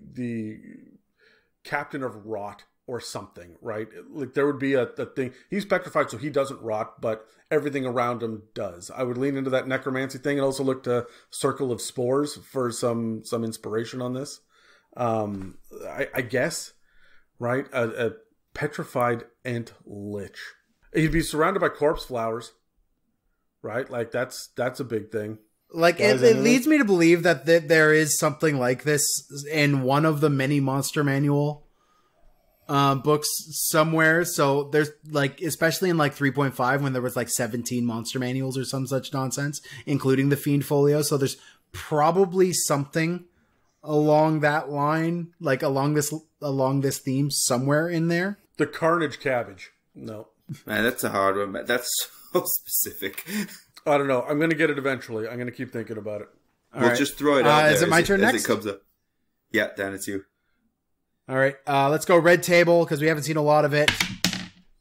Captain of Rot or something, right? Like there would be a thing. He's petrified, so he doesn't rot, but everything around him does. I would lean into that necromancy thing and also look to Circle of Spores for some inspiration on this. I guess, right? A petrified ent lich. He'd be surrounded by corpse flowers, right? Like that's a big thing. Like it leads me to believe that there is something like this in one of the many Monster Manual books somewhere. So there's like, especially in like 3.5 when there was like 17 Monster Manuals or some such nonsense, including the Fiend Folio. So there's probably something along that line, like along this theme somewhere in there. The Carnage Cabbage. No. Man, that's a hard one, man. That's so specific. I don't know. I'm going to get it eventually. I'm going to keep thinking about it. We'll just throw it out there. Is it my turn next? As it comes up. Yeah, Dan, it's you. All right. Let's go red table because we haven't seen a lot of it.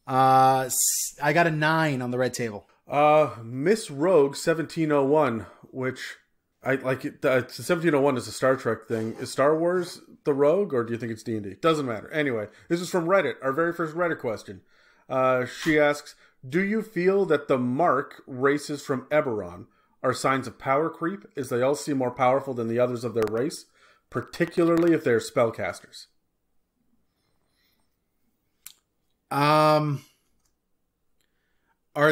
I got a 9 on the red table. Miss Rogue 1701, which I like. 1701 is a Star Trek thing. Is Star Wars the Rogue, or do you think it's D&D? Doesn't matter. Anyway, this is from Reddit. Our very first Reddit question. She asks, do you feel that the Mark races from Eberron are signs of power creep, as they all seem more powerful than the others of their race, particularly if they're spellcasters? Are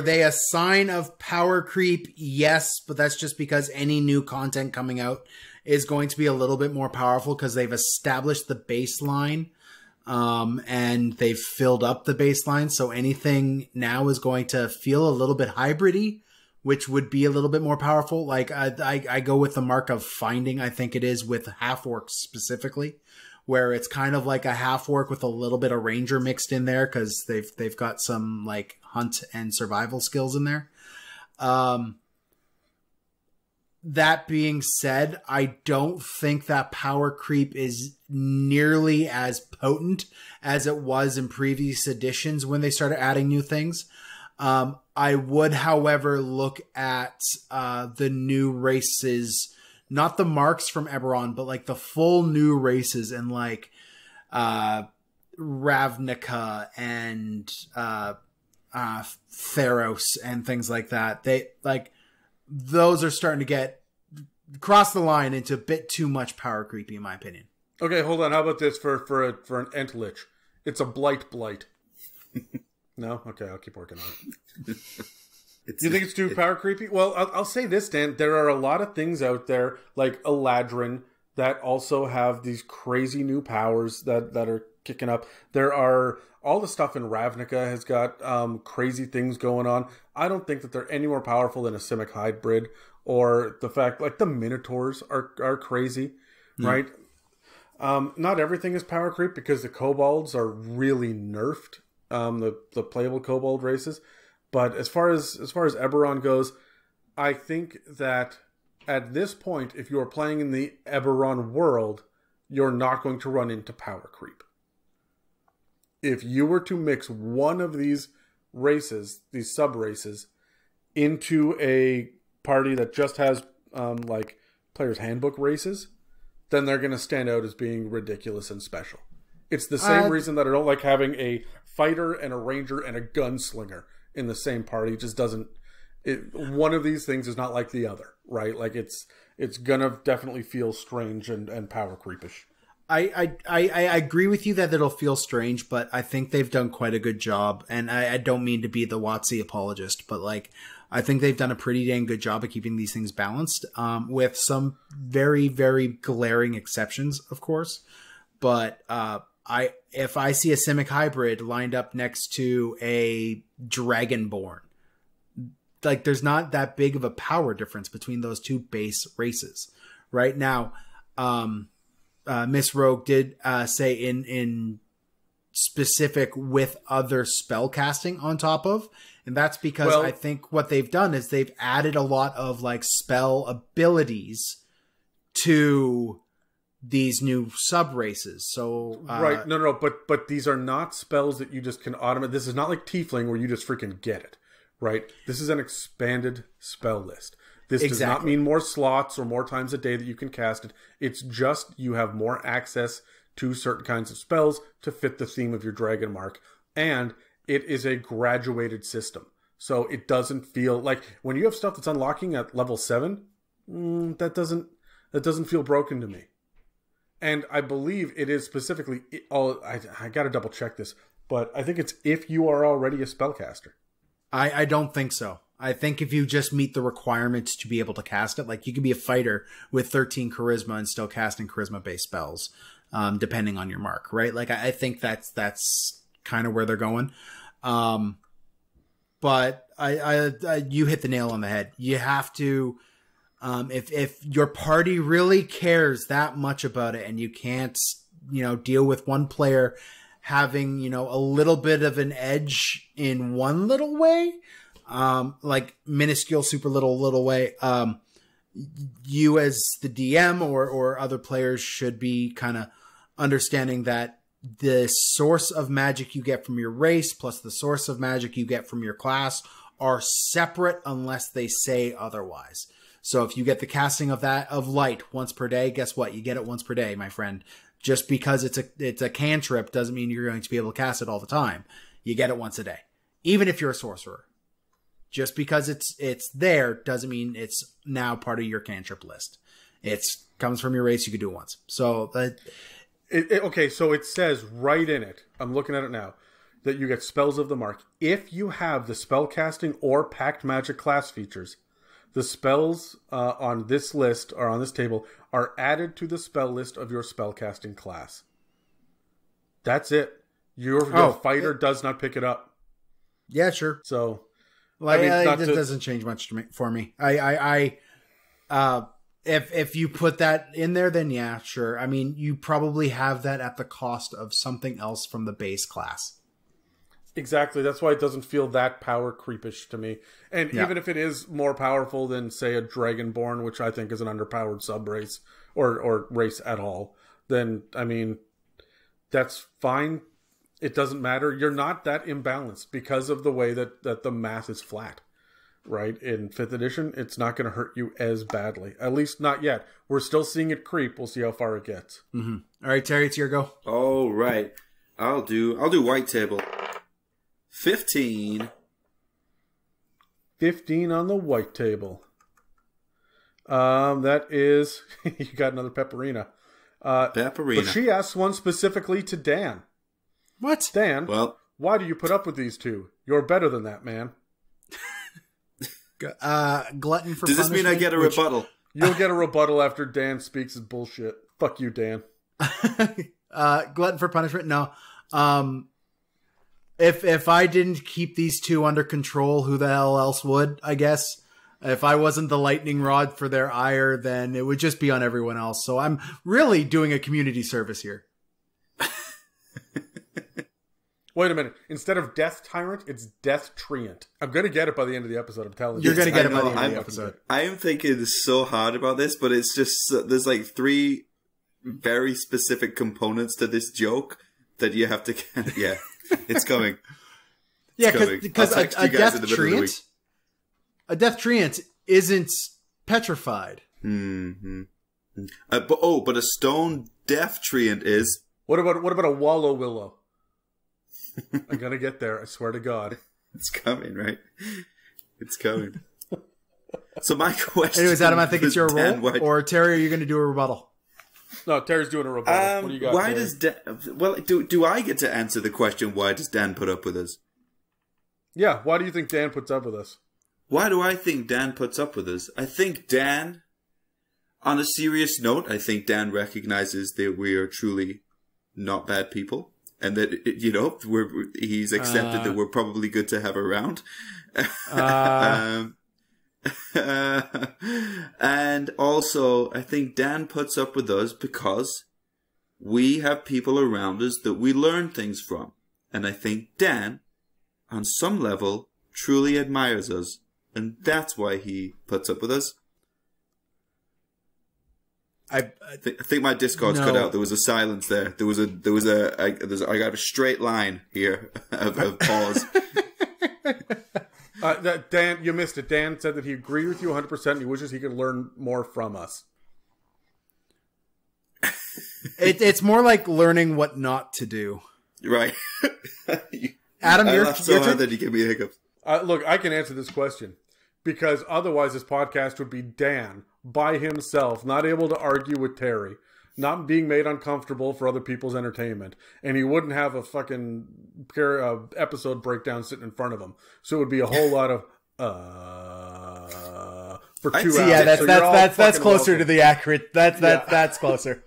they a sign of power creep? Yes, but that's just because any new content coming out is going to be a little bit more powerful because they've established the baseline. And they've filled up the baseline, so anything now is going to feel a little bit hybrid-y, which would be a little bit more powerful. Like I go with the Mark of Finding, I think it is, with half-orcs specifically, where it's kind of like a half-orc with a little bit of ranger mixed in there because they've got some like hunt and survival skills in there. That being said, I don't think that power creep is nearly as potent as it was in previous editions when they started adding new things. I would, however, look at the new races, not the marks from Eberron, but like the full new races and like Ravnica and Theros and things like that. They like those are starting to get cross the line into a bit too much power creepy, in my opinion. Okay, hold on. How about this for an ent lich? It's a blight. No? Okay, I'll keep working on it. You think it's too power creepy? Well, I'll say this, Dan. There are a lot of things out there, like Eladrin, that also have these crazy new powers that are kicking up. There are all the stuff in Ravnica has got crazy things going on. I don't think that they're any more powerful than a Simic hybrid, or the fact like the Minotaurs are crazy, right? Not everything is power creep because the kobolds are really nerfed. The playable kobold races, but as far as Eberron goes, I think that at this point, if you are playing in the Eberron world, you're not going to run into power creep. If you were to mix one of these races, these sub races, into a party that just has like player's handbook races, then they're going to stand out as being ridiculous and special. It's the same reason that I don't like having a fighter and a ranger and a gunslinger in the same party. It just doesn't. One of these things is not like the other, right? Like it's gonna definitely feel strange and power creepish. I agree with you that it'll feel strange, but I think they've done quite a good job. And I don't mean to be the WotC apologist, but like I think they've done a pretty dang good job of keeping these things balanced, with some very, very glaring exceptions, of course. But if I see a Simic hybrid lined up next to a Dragonborn, like there's not that big of a power difference between those two base races. Right now, Miss Rogue did say in specific with other spell casting on top of, and that's because I think what they've done is they've added a lot of like spell abilities to these new sub races. So right, no, but these are not spells that you just can automate. This is not like Tiefling where you just freaking get it. Right? This is an expanded spell list. This does not mean more slots or more times a day that you can cast it. It's just you have more access to certain kinds of spells to fit the theme of your Dragon Mark. And it is a graduated system. So it doesn't feel like when you have stuff that's unlocking at level 7, that doesn't feel broken to me. And I believe it is specifically, I got to double check this, but I think it's if you are already a spellcaster. I don't think so. I think if you just meet the requirements to be able to cast it, like you could be a fighter with 13 charisma and still casting charisma-based spells, depending on your mark, right? Like I think that's kind of where they're going. But you hit the nail on the head. You have to, if your party really cares that much about it, and you can't, deal with one player having, a little bit of an edge in one little way, like minuscule, super little way, you as the DM or other players should be kind of understanding that the source of magic you get from your race plus the source of magic you get from your class are separate unless they say otherwise. So if you get the casting of light once per day, guess what? You get it once per day, my friend. Just because it's a cantrip doesn't mean you're going to be able to cast it all the time. You get it once a day, even if you're a sorcerer. Just because it's there doesn't mean it's now part of your cantrip list. It comes from your race. You could do it once. So okay, so it says right in it, I'm looking at it now, that you get spells of the mark. If you have the spellcasting or pact magic class features, the spells on this list or on this table are added to the spell list of your spellcasting class. That's it. Your fighter does not pick it up. Yeah, sure. So, it doesn't change much for me. If you put that in there, then yeah, sure. I mean, you probably have that at the cost of something else from the base class. Exactly. That's why it doesn't feel that power creepish to me. And even if it is more powerful than, say, a Dragonborn, which I think is an underpowered sub-race or race at all, then, I mean, that's fine. It doesn't matter. You're not that imbalanced because of the way that the math is flat, right? In 5th edition, it's not going to hurt you as badly. At least not yet. We're still seeing it creep. We'll see how far it gets. Mm-hmm. All right, Terry, it's your go. All right. I'll do white table. 15 on the white table. That is... you got another Pepperina. Pepperina. But she asks one specifically to Dan. What? Dan, well, why do you put up with these two? You're better than that, man. Glutton for Does this mean I get a rebuttal? You'll get a rebuttal after Dan speaks his bullshit. Fuck you, Dan. Glutton for punishment? No. If I didn't keep these two under control, who the hell else would, I guess? If I wasn't the lightning rod for their ire, then it would just be on everyone else. So I'm really doing a community service here. Wait a minute. Instead of Death Tyrant, it's Death Treant. I'm going to get it by the end of the episode. I'm telling you. You're going to get it by the end of the episode. I am thinking so hard about this, but it's just, there's like 3 very specific components to this joke that you have to, yeah, it's coming. Because a Death Treant isn't petrified. Mm-hmm. But a stone Death Treant is. What about a Wallow Willow? I'm gonna get there. I swear to God, it's coming, right? It's coming. So my question. Anyways, Adam, I think it's your role. Or Terry, are you going to do a rebuttal? No, Terry's doing a rebuttal. What do you got? Why Terry? does Dan? Well, do I get to answer the question? Why does Dan put up with us? Yeah. Why do you think Dan puts up with us? Why do I think Dan puts up with us? I think Dan, on a serious note, I think Dan recognizes that we are truly not bad people. And that, he's accepted that we're probably good to have around. And also, I think Dan puts up with us because we have people around us that we learn things from. And I think Dan, on some level, truly admires us. And that's why he puts up with us. I think my Discord's cut out. There was a silence there. I got a straight line here of pause. Dan, you missed it. Dan said that he agreed with you 100% and he wishes he could learn more from us. It's more like learning what not to do. Right. Adam, I laughed so hard that you gave me hiccups. Look, I can answer this question. Because otherwise this podcast would be Dan by himself, not able to argue with Terry, not being made uncomfortable for other people's entertainment. And he wouldn't have a fucking episode breakdown sitting in front of him. So it would be a whole lot of, for 2 hours. Yeah, that's closer to the accurate. That's closer.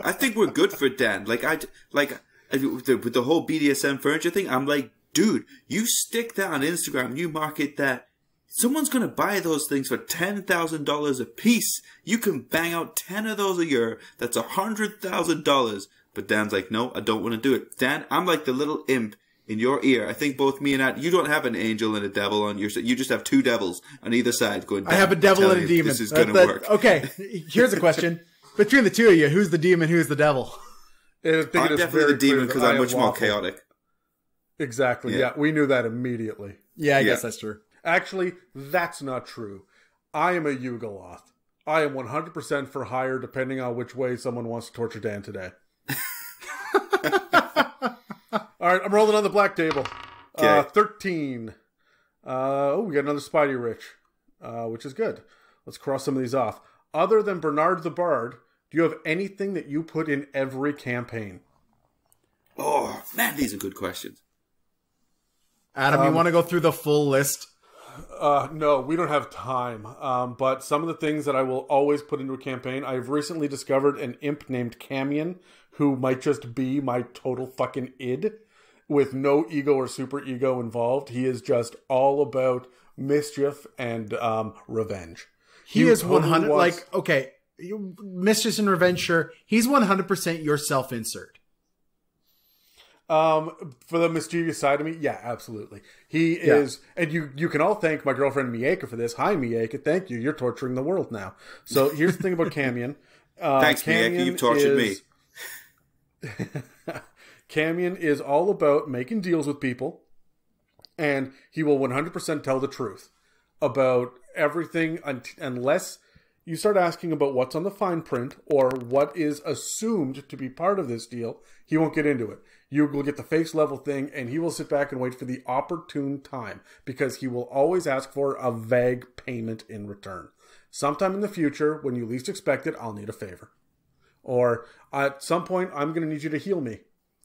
I think we're good for Dan. With the whole BDSM furniture thing, I'm like, dude, you stick that on Instagram, you market that. Someone's going to buy those things for $10,000 a piece. You can bang out 10 of those a year. That's $100,000. But Dan's like, no, I don't want to do it. Dan, I'm like the little imp in your ear. I think both me and Ad, you don't have an angel and a devil on your side. You just have 2 devils on either side going, I have a devil and a demon. This is going to work. Okay, here's a question. Between the 2 of you, who's the demon, who's the devil? I'm definitely the demon because I'm much more chaotic. Exactly, yeah. We knew that immediately. Yeah, I guess that's true. Actually, that's not true. I am a Yugoloth. I am 100% for hire depending on which way someone wants to torture Dan today. Alright, I'm rolling on the black table. 13. We got another Spidey Rich, which is good. Let's cross some of these off. Other than Bernard the Bard, do you have anything that you put in every campaign? Oh, man, these are good questions. Adam, you want to go through the full list? No, we don't have time. But some of the things that I will always put into a campaign, I've recently discovered an imp named Camion, who might just be my total fucking id, with no ego or super ego involved. He is just all about mischief and revenge. He is totally 100, mischief and revenge, sure. He's 100% your self-insert. For the mischievous side of me, yeah, absolutely. He is, and you can all thank my girlfriend Mieka for this. Hi, Mieka, thank you. You're torturing the world now. So here's the thing about Camion. Thanks, Mieka, you've tortured me. Camion is all about making deals with people, and he will 100% tell the truth about everything unless you start asking about what's on the fine print or what is assumed to be part of this deal. He won't get into it. You will get the face level thing, and he will sit back and wait for the opportune time, because he will always ask for a vague payment in return. Sometime in the future, when you least expect it, I'll need a favor. Or at some point, I'm going to need you to heal me.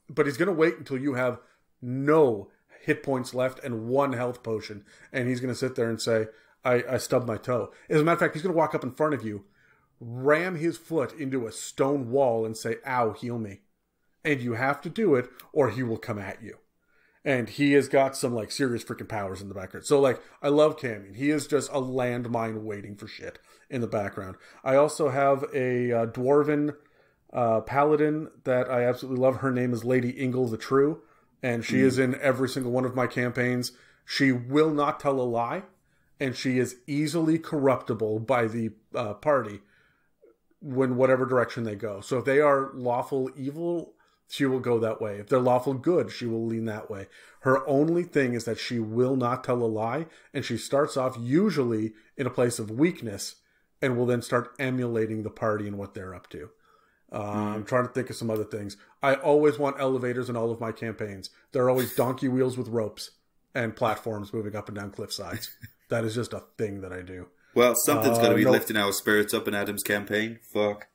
But he's going to wait until you have no hit points left and 1 health potion. And he's going to sit there and say, I stubbed my toe. As a matter of fact, he's going to walk up in front of you, ram his foot into a stone wall and say, ow, heal me. And you have to do it, or he will come at you. And he has got some like serious freaking powers in the background. So like, I love Camion. He is just a landmine waiting for shit in the background. I also have a dwarven paladin that I absolutely love. Her name is Lady Ingle the True, and she is in every single one of my campaigns. She will not tell a lie, and she is easily corruptible by the party when whatever direction they go. So if they are lawful evil, she will go that way. If they're lawful good, she will lean that way. Her only thing is that she will not tell a lie, and she starts off usually in a place of weakness and will then start emulating the party and what they're up to. I'm trying to think of some other things. I always want elevators in all of my campaigns. There are always donkey wheels with ropes and platforms moving up and down cliff sides. That is just a thing that I do. Well, something's got to be lifting our spirits up in Adam's campaign. Fuck.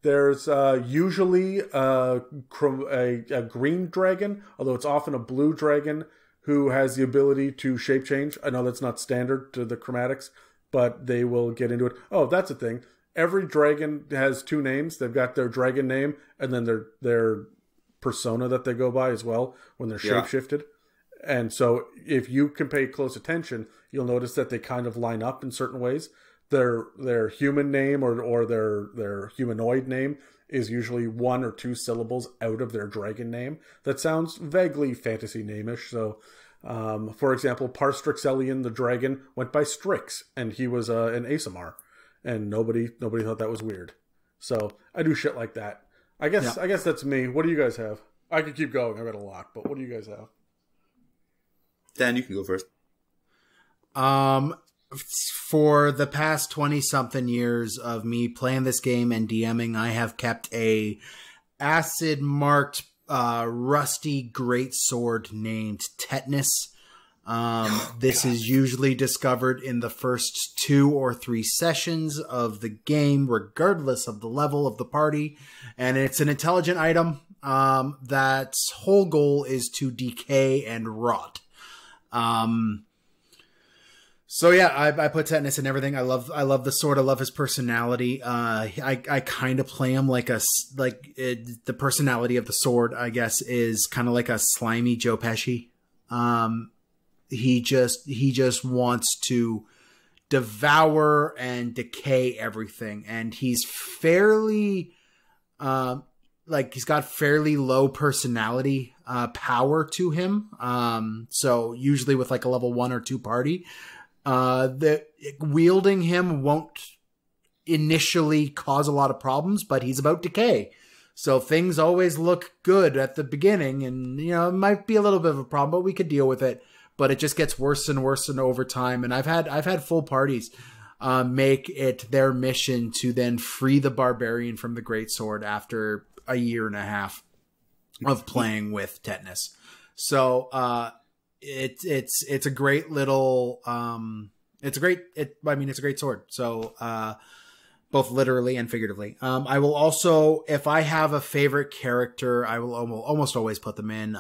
There's usually a green dragon, although it's often a blue dragon who has the ability to shape change. I know that's not standard to the chromatics, but they will get into it. Oh, that's a thing. Every dragon has two names. They've got their dragon name and then their persona that they go by as well when they're shapeshifted. And so if you can pay close attention, you'll notice that they kind of line up in certain ways. Their human name or their humanoid name is usually 1 or 2 syllables out of their dragon name. That sounds vaguely fantasy name-ish. So, for example, Parstrixelion the dragon went by Strix, and he was an Asimar, and nobody thought that was weird. So I do shit like that. I guess that's me. What do you guys have? I could keep going. I've got a lot, but what do you guys have? Dan, you can go first. For the past 20-something years of me playing this game and DMing, I have kept a acid-marked, rusty greatsword named Tetanus. This is usually discovered in the first 2 or 3 sessions of the game, regardless of the level of the party. And it's an intelligent item that's whole goal is to decay and rot. So yeah, I put Tetanus in everything. I love the sword. I love his personality. I kind of play him like the personality of the sword, I guess, is kind of like a slimy Joe Pesci. He just wants to devour and decay everything, and he's fairly he's got fairly low personality power to him. So usually with like a level 1 or 2 party, wielding him won't initially cause a lot of problems, but he's about decay. So things always look good at the beginning, and it might be a little bit of a problem, but we could deal with it. But it just gets worse and worse and over time. And I've had full parties make it their mission to then free the barbarian from the greatsword after a year and a half of playing with Tetanus. So it's a great little it's a great sword. So both literally and figuratively. I will also, if I have a favorite character, I will almost always put them in.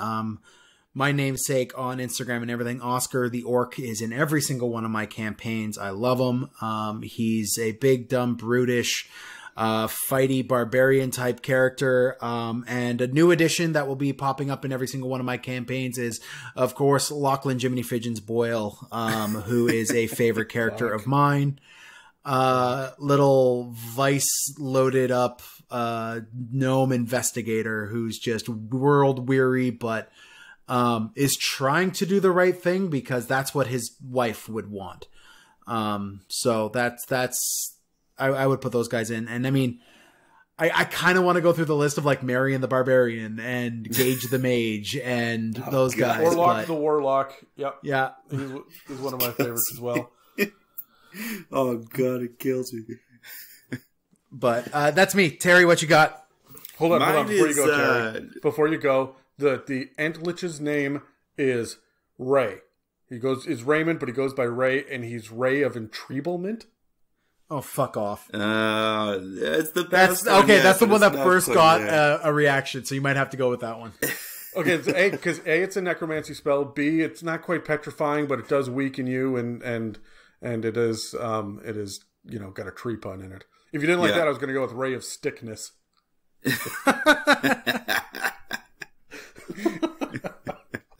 My namesake on Instagram and everything, Oscar the Orc, is in every single one of my campaigns. I love him. He's a big, dumb, brutish, fighty barbarian type character. And a new addition that will be popping up in every single one of my campaigns is, of course, Lachlan Jiminy Fidgens Boyle, who is a favorite character of mine. Little vice loaded up gnome investigator who's just world weary, but is trying to do the right thing because that's what his wife would want. So I would put those guys in. And I mean, I kind of want to go through the list of like Marion the Barbarian and Gage the Mage and those guys. Warlock the Warlock. Yep. Yeah. He's one of my favorites as well. Oh God, it kills me. But that's me. Terry, what you got? Hold on, before you go, Terry. Before you go, the Entlich's name is Ray. Is Raymond, but he goes by Ray, and he's Ray of Entreablement. Oh, fuck off. It's the best. That's okay. That's the one that first got a reaction, so you might have to go with that one. Okay, because A, it's a necromancy spell. B, it's not quite petrifying, but it does weaken you, and it is got a tree pun in it. If you didn't like that, I was going to go with Ray of Stickness.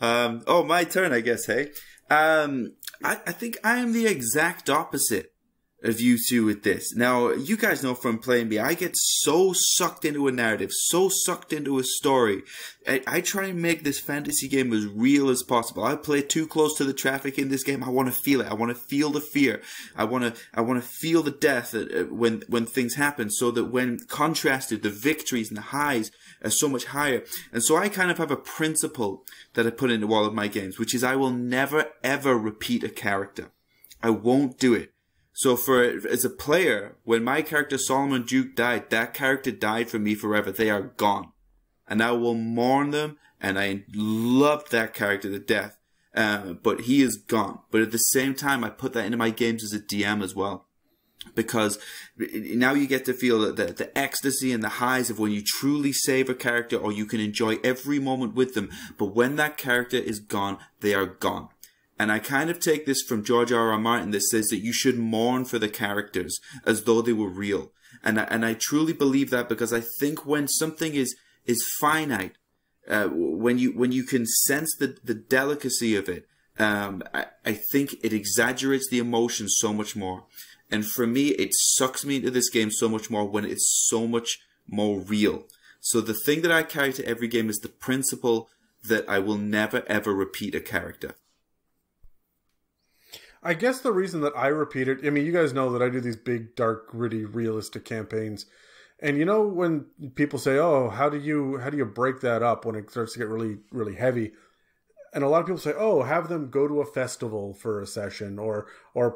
Oh, my turn, I guess, hey? I think I am the exact opposite of you two with this. Now, you guys know from playing me, I get so sucked into a narrative, so sucked into a story. I try and make this fantasy game as real as possible. I play too close to the traffic in this game. I want to feel it. I want to feel the fear. I want to feel the death when things happen, so that when contrasted, the victories and the highs are so much higher. And so I kind of have a principle that I put into all of my games, which is I will never ever repeat a character. I won't do it. So as a player, when my character Solomon Duke died, that character died for me forever. They are gone. And I will mourn them, and I loved that character to death. But he is gone. But at the same time, I put that into my games as a DM as well. Because now you get to feel the ecstasy and the highs of when you truly save a character, or you can enjoy every moment with them. But when that character is gone, they are gone. And I kind of take this from George R. R. Martin that says that you should mourn for the characters as though they were real. And I truly believe that, because I think when something is finite, when you can sense the delicacy of it, I think it exaggerates the emotion so much more. And for me, it sucks me into this game so much more when it's so much more real. So the thing that I carry to every game is the principle that I will never ever repeat a character. I guess the reason that I repeat it, I mean, you guys know that I do these big, dark, gritty, realistic campaigns. And you know when people say, oh, how do you break that up when it starts to get really, really heavy? And a lot of people say, oh, have them go to a festival for a session, or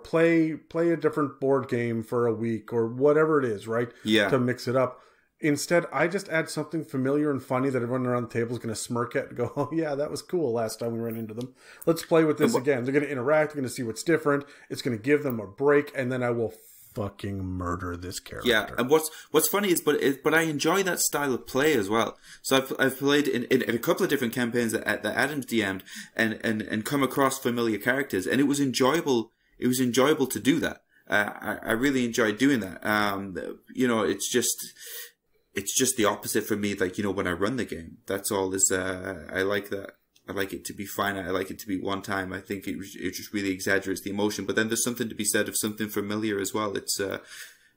play a different board game for a week, or whatever it is, right? Yeah. To mix it up. Instead, I just add something familiar and funny that everyone around the table is going to smirk at and go, oh, yeah, that was cool last time we ran into them. Let's play with this again. They're going to interact. They're going to see what's different. It's going to give them a break, and then I will fucking murder this character. Yeah, and what's funny is, but I enjoy that style of play as well. So I've played in a couple of different campaigns that Adam's DM'd and come across familiar characters, and it was enjoyable. It was enjoyable to do that. I really enjoyed doing that. You know, it's just the opposite for me. Like, you know, when I run the game, that's all. Is I like that. I like it to be finite. I like it to be one time. I think it just really exaggerates the emotion. But then there's something to be said of something familiar as well. It's,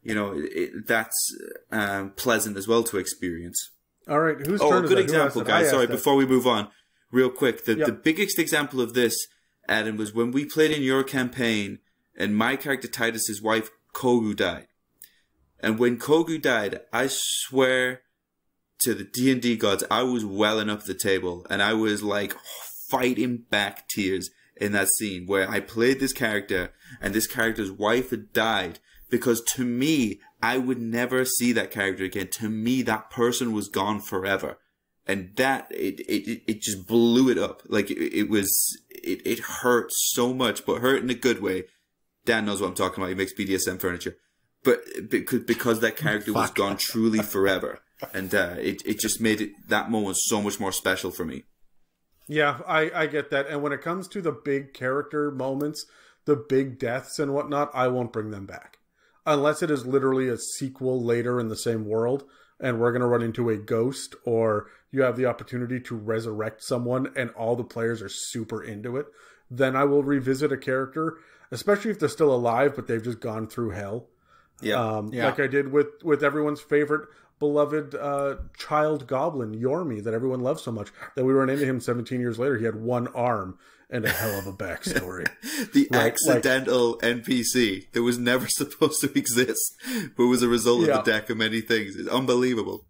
you know, that's pleasant as well to experience. All right, whose turn is a good that? example, guys. Sorry, before we move on, real quick. The biggest example of this, Adam, was when we played in your campaign, and my character Titus's wife Kogu died. And when Kogu died, I swear to the D&D gods, I was welling up the table, and I was like fighting back tears in that scene where I played this character, and this character's wife had died, because to me, I would never see that character again. To me, that person was gone forever. And that, it just blew it up. Like, it hurt so much, but hurt in a good way. Dan knows what I'm talking about. He makes Bdsm Furniture. But because that character was gone truly forever. And it just made that moment so much more special for me. Yeah, I get that. And when it comes to the big character moments, the big deaths and whatnot, I won't bring them back. Unless it is literally a sequel later in the same world, and we're going to run into a ghost, or you have the opportunity to resurrect someone and all the players are super into it, then I will revisit a character, especially if they're still alive, but they've just gone through hell. Yeah. Like I did with everyone's favorite beloved child goblin, Yormi, that everyone loves so much, that we ran into him 17 years later. He had one arm and a hell of a backstory. The accidental NPC that was never supposed to exist, but was a result of the deck of many things. It's unbelievable.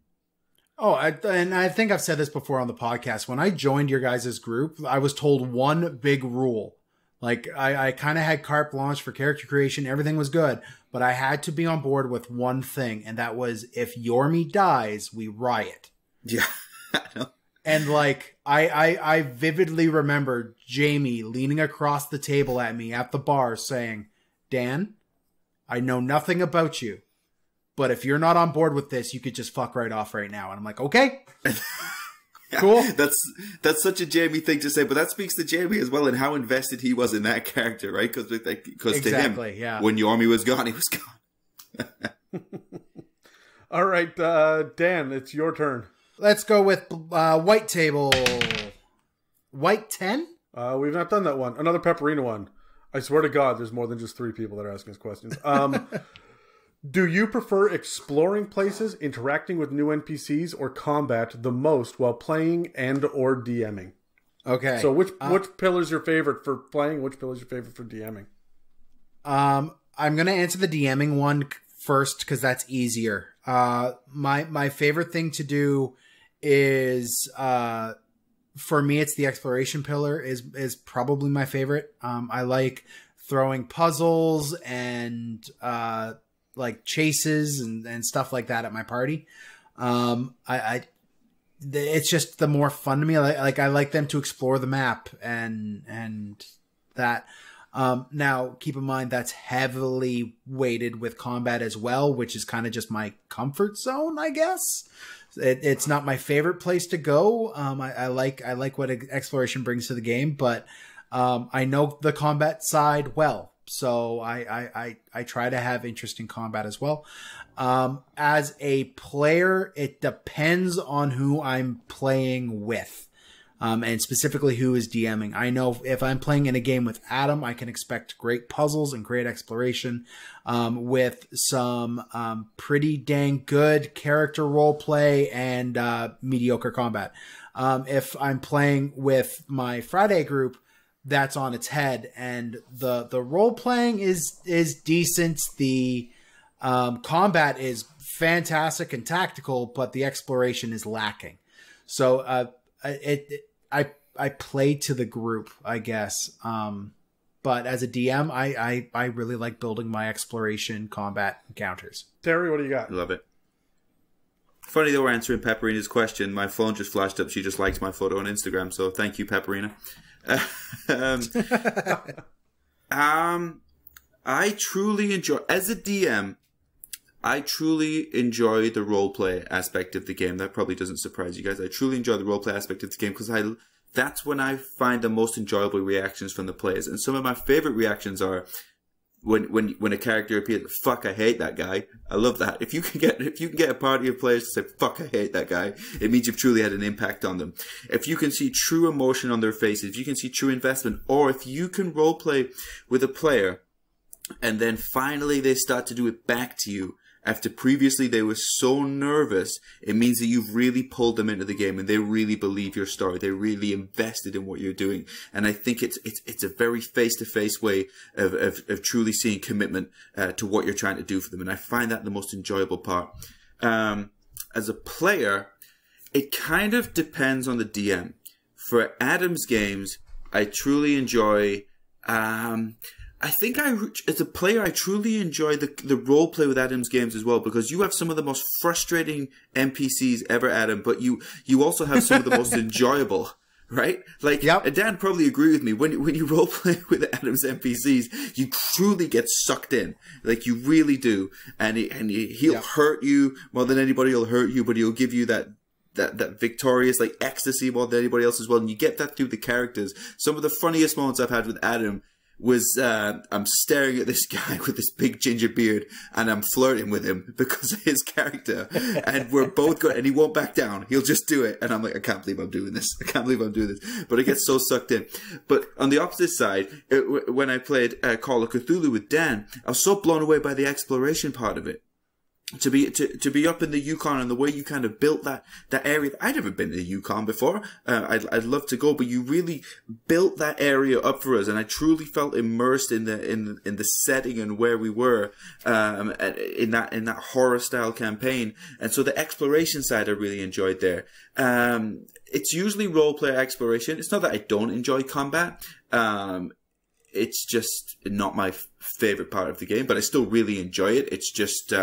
Oh, and I think I've said this before on the podcast. When I joined your guys' group, I was told one big rule. Like, I kind of had carte blanche for character creation. Everything was good. But I had to be on board with one thing. And that was, if Yormi dies, we riot. Yeah, I know. And, like, I vividly remember Jamie leaning across the table at me at the bar saying, Dan, I know nothing about you. But if you're not on board with this, you could just fuck right off right now. And I'm like, okay. Cool. That's such a Jamie thing to say, but that speaks to Jamie as well and how invested he was in that character, right? Because to him, when Yormi was gone, he was gone. All right, Dan, it's your turn. Let's go with white table. White 10? We've not done that one. Another Pepperina one. I swear to God, there's more than just 3 people that are asking us questions. Do you prefer exploring places, interacting with new NPCs, or combat the most while playing and or DMing? Okay. So which pillar is your favorite for playing? Which pillar is your favorite for DMing? I'm going to answer the DMing one first because that's easier. My favorite thing to do is, for me, it's the exploration pillar is probably my favorite. I like throwing puzzles and, like chases and stuff like that at my party. It's just the more fun to me. I like them to explore the map and that. Now keep in mind that's heavily weighted with combat as well, which is kind of just my comfort zone, I guess. It's not my favorite place to go. I like what exploration brings to the game, but I know the combat side well. So I try to have interesting combat as well. As a player, it depends on who I'm playing with. And specifically who is DMing. I know if I'm playing in a game with Adam, I can expect great puzzles and great exploration, with some pretty dang good character role play and mediocre combat. If I'm playing with my Friday group, that's on its head, and the role playing is decent. The combat is fantastic and tactical, but the exploration is lacking. So I play to the group, I guess. But as a DM, I really like building my exploration combat encounters. Terry, what do you got? Love it. Funny though, we're answering Pepperina's question. My phone just flashed up. She just liked my photo on Instagram, so thank you, Pepperina. I truly enjoy, as a DM, I truly enjoy the roleplay aspect of the game. That probably doesn't surprise you guys. I truly enjoy the roleplay aspect of the game because that's when I find the most enjoyable reactions from the players. And some of my favorite reactions are when a character appears, fuck, I hate that guy. I love that. If you can get a party of players to say, fuck, I hate that guy, it means you've truly had an impact on them. If you can see true emotion on their faces, if you can see true investment, or if you can roleplay with a player and then finally they start to do it back to you, after previously they were so nervous, it means that you've really pulled them into the game and they really believe your story. They're really invested in what you're doing. And I think it's a very face-to-face way of truly seeing commitment to what you're trying to do for them. And I find that the most enjoyable part. As a player, it kind of depends on the DM. For Adam's games, I truly enjoy... I think as a player, I truly enjoy the role play with Adam's games as well, because you have some of the most frustrating NPCs ever, Adam, but you also have some of the most enjoyable, right? Like, yep. Dan probably agree with me. When you role play with Adam's NPCs, you truly get sucked in. Like, you really do. And he'll hurt you more than anybody will hurt you, but he'll give you that victorious, like, ecstasy more than anybody else as well. And you get that through the characters. Some of the funniest moments I've had with Adam was I'm staring at this guy with this big ginger beard and I'm flirting with him because of his character, and we're both going, and he won't back down, he'll just do it, and I'm like, I can't believe I'm doing this, but I get so sucked in. But on the opposite side, when I played Call of Cthulhu with Dan, I was so blown away by the exploration part of it. To be up in the Yukon and the way you kind of built that area. I'd never been to the Yukon before. I'd love to go, but you really built that area up for us, and I truly felt immersed in the setting and where we were, in that horror style campaign. And so the exploration side I really enjoyed there. It's usually role player exploration. It's not that I don't enjoy combat. It's just not my favorite part of the game, but I still really enjoy it. It's just,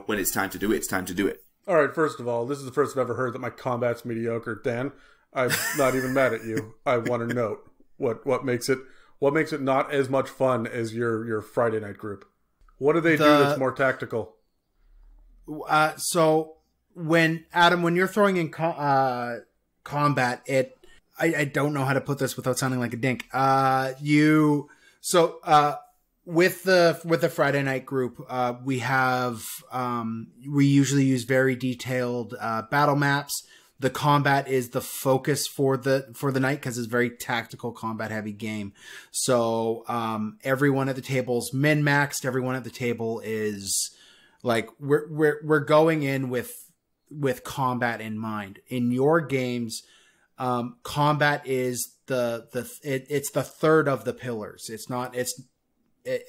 when it's time to do it, it's time to do it. All right, first of all, this is the first I've ever heard that my combat's mediocre. Dan, I'm not even mad at you. I want to note what makes it not as much fun as your Friday night group. What do they do that's more tactical? So when you're throwing in combat, I don't know how to put this without sounding like a dink. with the Friday night group, we usually use very detailed battle maps. The combat is the focus for the night because it's a very tactical, combat heavy game. So everyone at the table is min maxed. Everyone at the table is like we're going in with combat in mind. In your games, combat is it's the third of the pillars.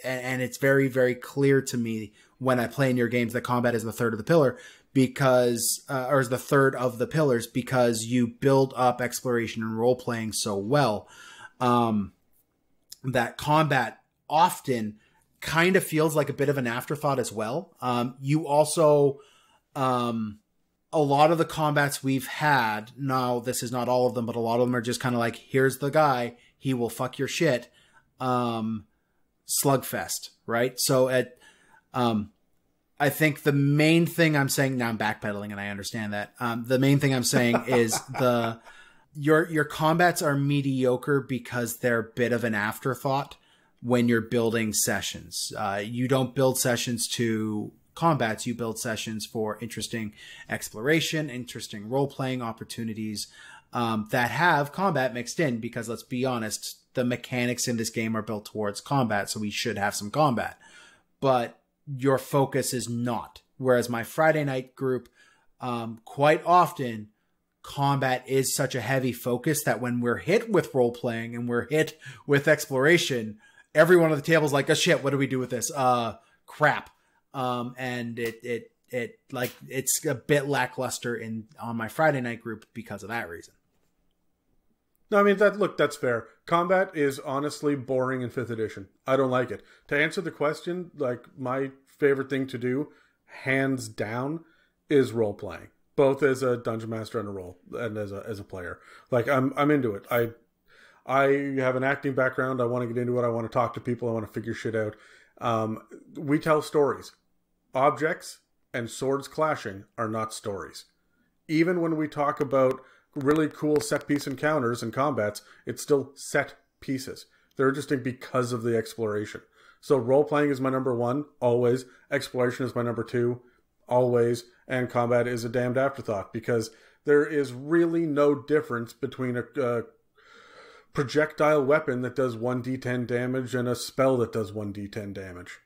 And it's very, very clear to me when I play in your games that combat is the third of the pillar because, or is the third of the pillars because you build up exploration and role playing so well, that combat often kind of feels like a bit of an afterthought as well. You also, a lot of the combats we've had, now this is not all of them, but a lot of them are just kind of like, here's the guy, he will fuck your shit. Slugfest, right? So I think the main thing I'm saying now, I'm backpedaling and I understand that. The main thing I'm saying is your combats are mediocre because they're a bit of an afterthought when you're building sessions. You don't build sessions to combats, you build sessions for interesting exploration, interesting role-playing opportunities that have combat mixed in because let's be honest, the mechanics in this game are built towards combat, so we should have some combat. But your focus is not. Whereas my Friday night group, quite often, combat is such a heavy focus that when we're hit with role-playing and we're hit with exploration, everyone at the table is like, oh shit, what do we do with this? Crap. And it's a bit lackluster on my Friday night group because of that reason. No, I mean, that's fair. Combat is honestly boring in 5th edition. I don't like it. To answer the question, like, my favorite thing to do, hands down, is role-playing. Both as a dungeon master and as a player. Like, I'm into it. I have an acting background. I want to get into it. I want to talk to people. I want to figure shit out. We tell stories. Objects and swords clashing are not stories. Even when we talk about really cool set piece encounters and combats, it's still set pieces. They're interesting because of the exploration. So role-playing is my number 1, always. Exploration is my number 2, always. And combat is a damned afterthought because there is really no difference between a projectile weapon that does 1d10 damage and a spell that does 1d10 damage.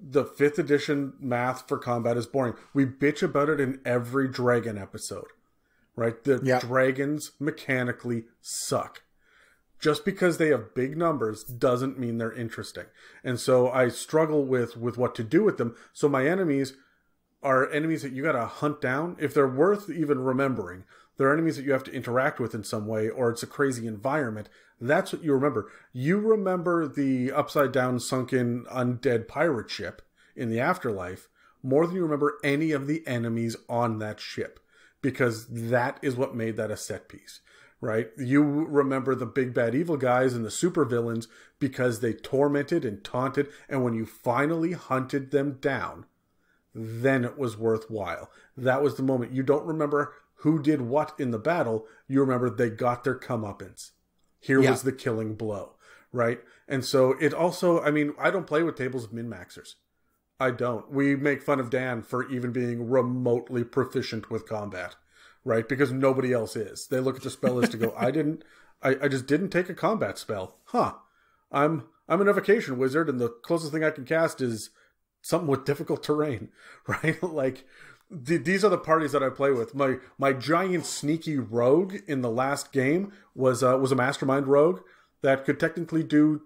The 5th edition math for combat is boring. We bitch about it in every dragon episode. Right? The dragons mechanically suck. Just because they have big numbers doesn't mean they're interesting. And so I struggle with what to do with them. So my enemies are enemies that you gotta hunt down. If they're worth even remembering, they're enemies that you have to interact with in some way, or it's a crazy environment. That's what you remember. You remember the upside down sunken undead pirate ship in the afterlife more than you remember any of the enemies on that ship. Because that is what made that a set piece, right? You remember the big bad evil guys and the supervillains because they tormented and taunted, and when you finally hunted them down, then it was worthwhile. That was the moment. You don't remember who did what in the battle. You remember they got their comeuppance. Here was the killing blow, right? And so it also, I mean, I don't play with tables of min-maxers. I don't. We make fun of Dan for even being remotely proficient with combat, right? Because nobody else is. They look at the spell list and go, I just didn't take a combat spell. Huh. I'm an evocation wizard and the closest thing I can cast is something with difficult terrain, right? Like, these are the parties that I play with. My giant sneaky rogue in the last game was a mastermind rogue that could technically do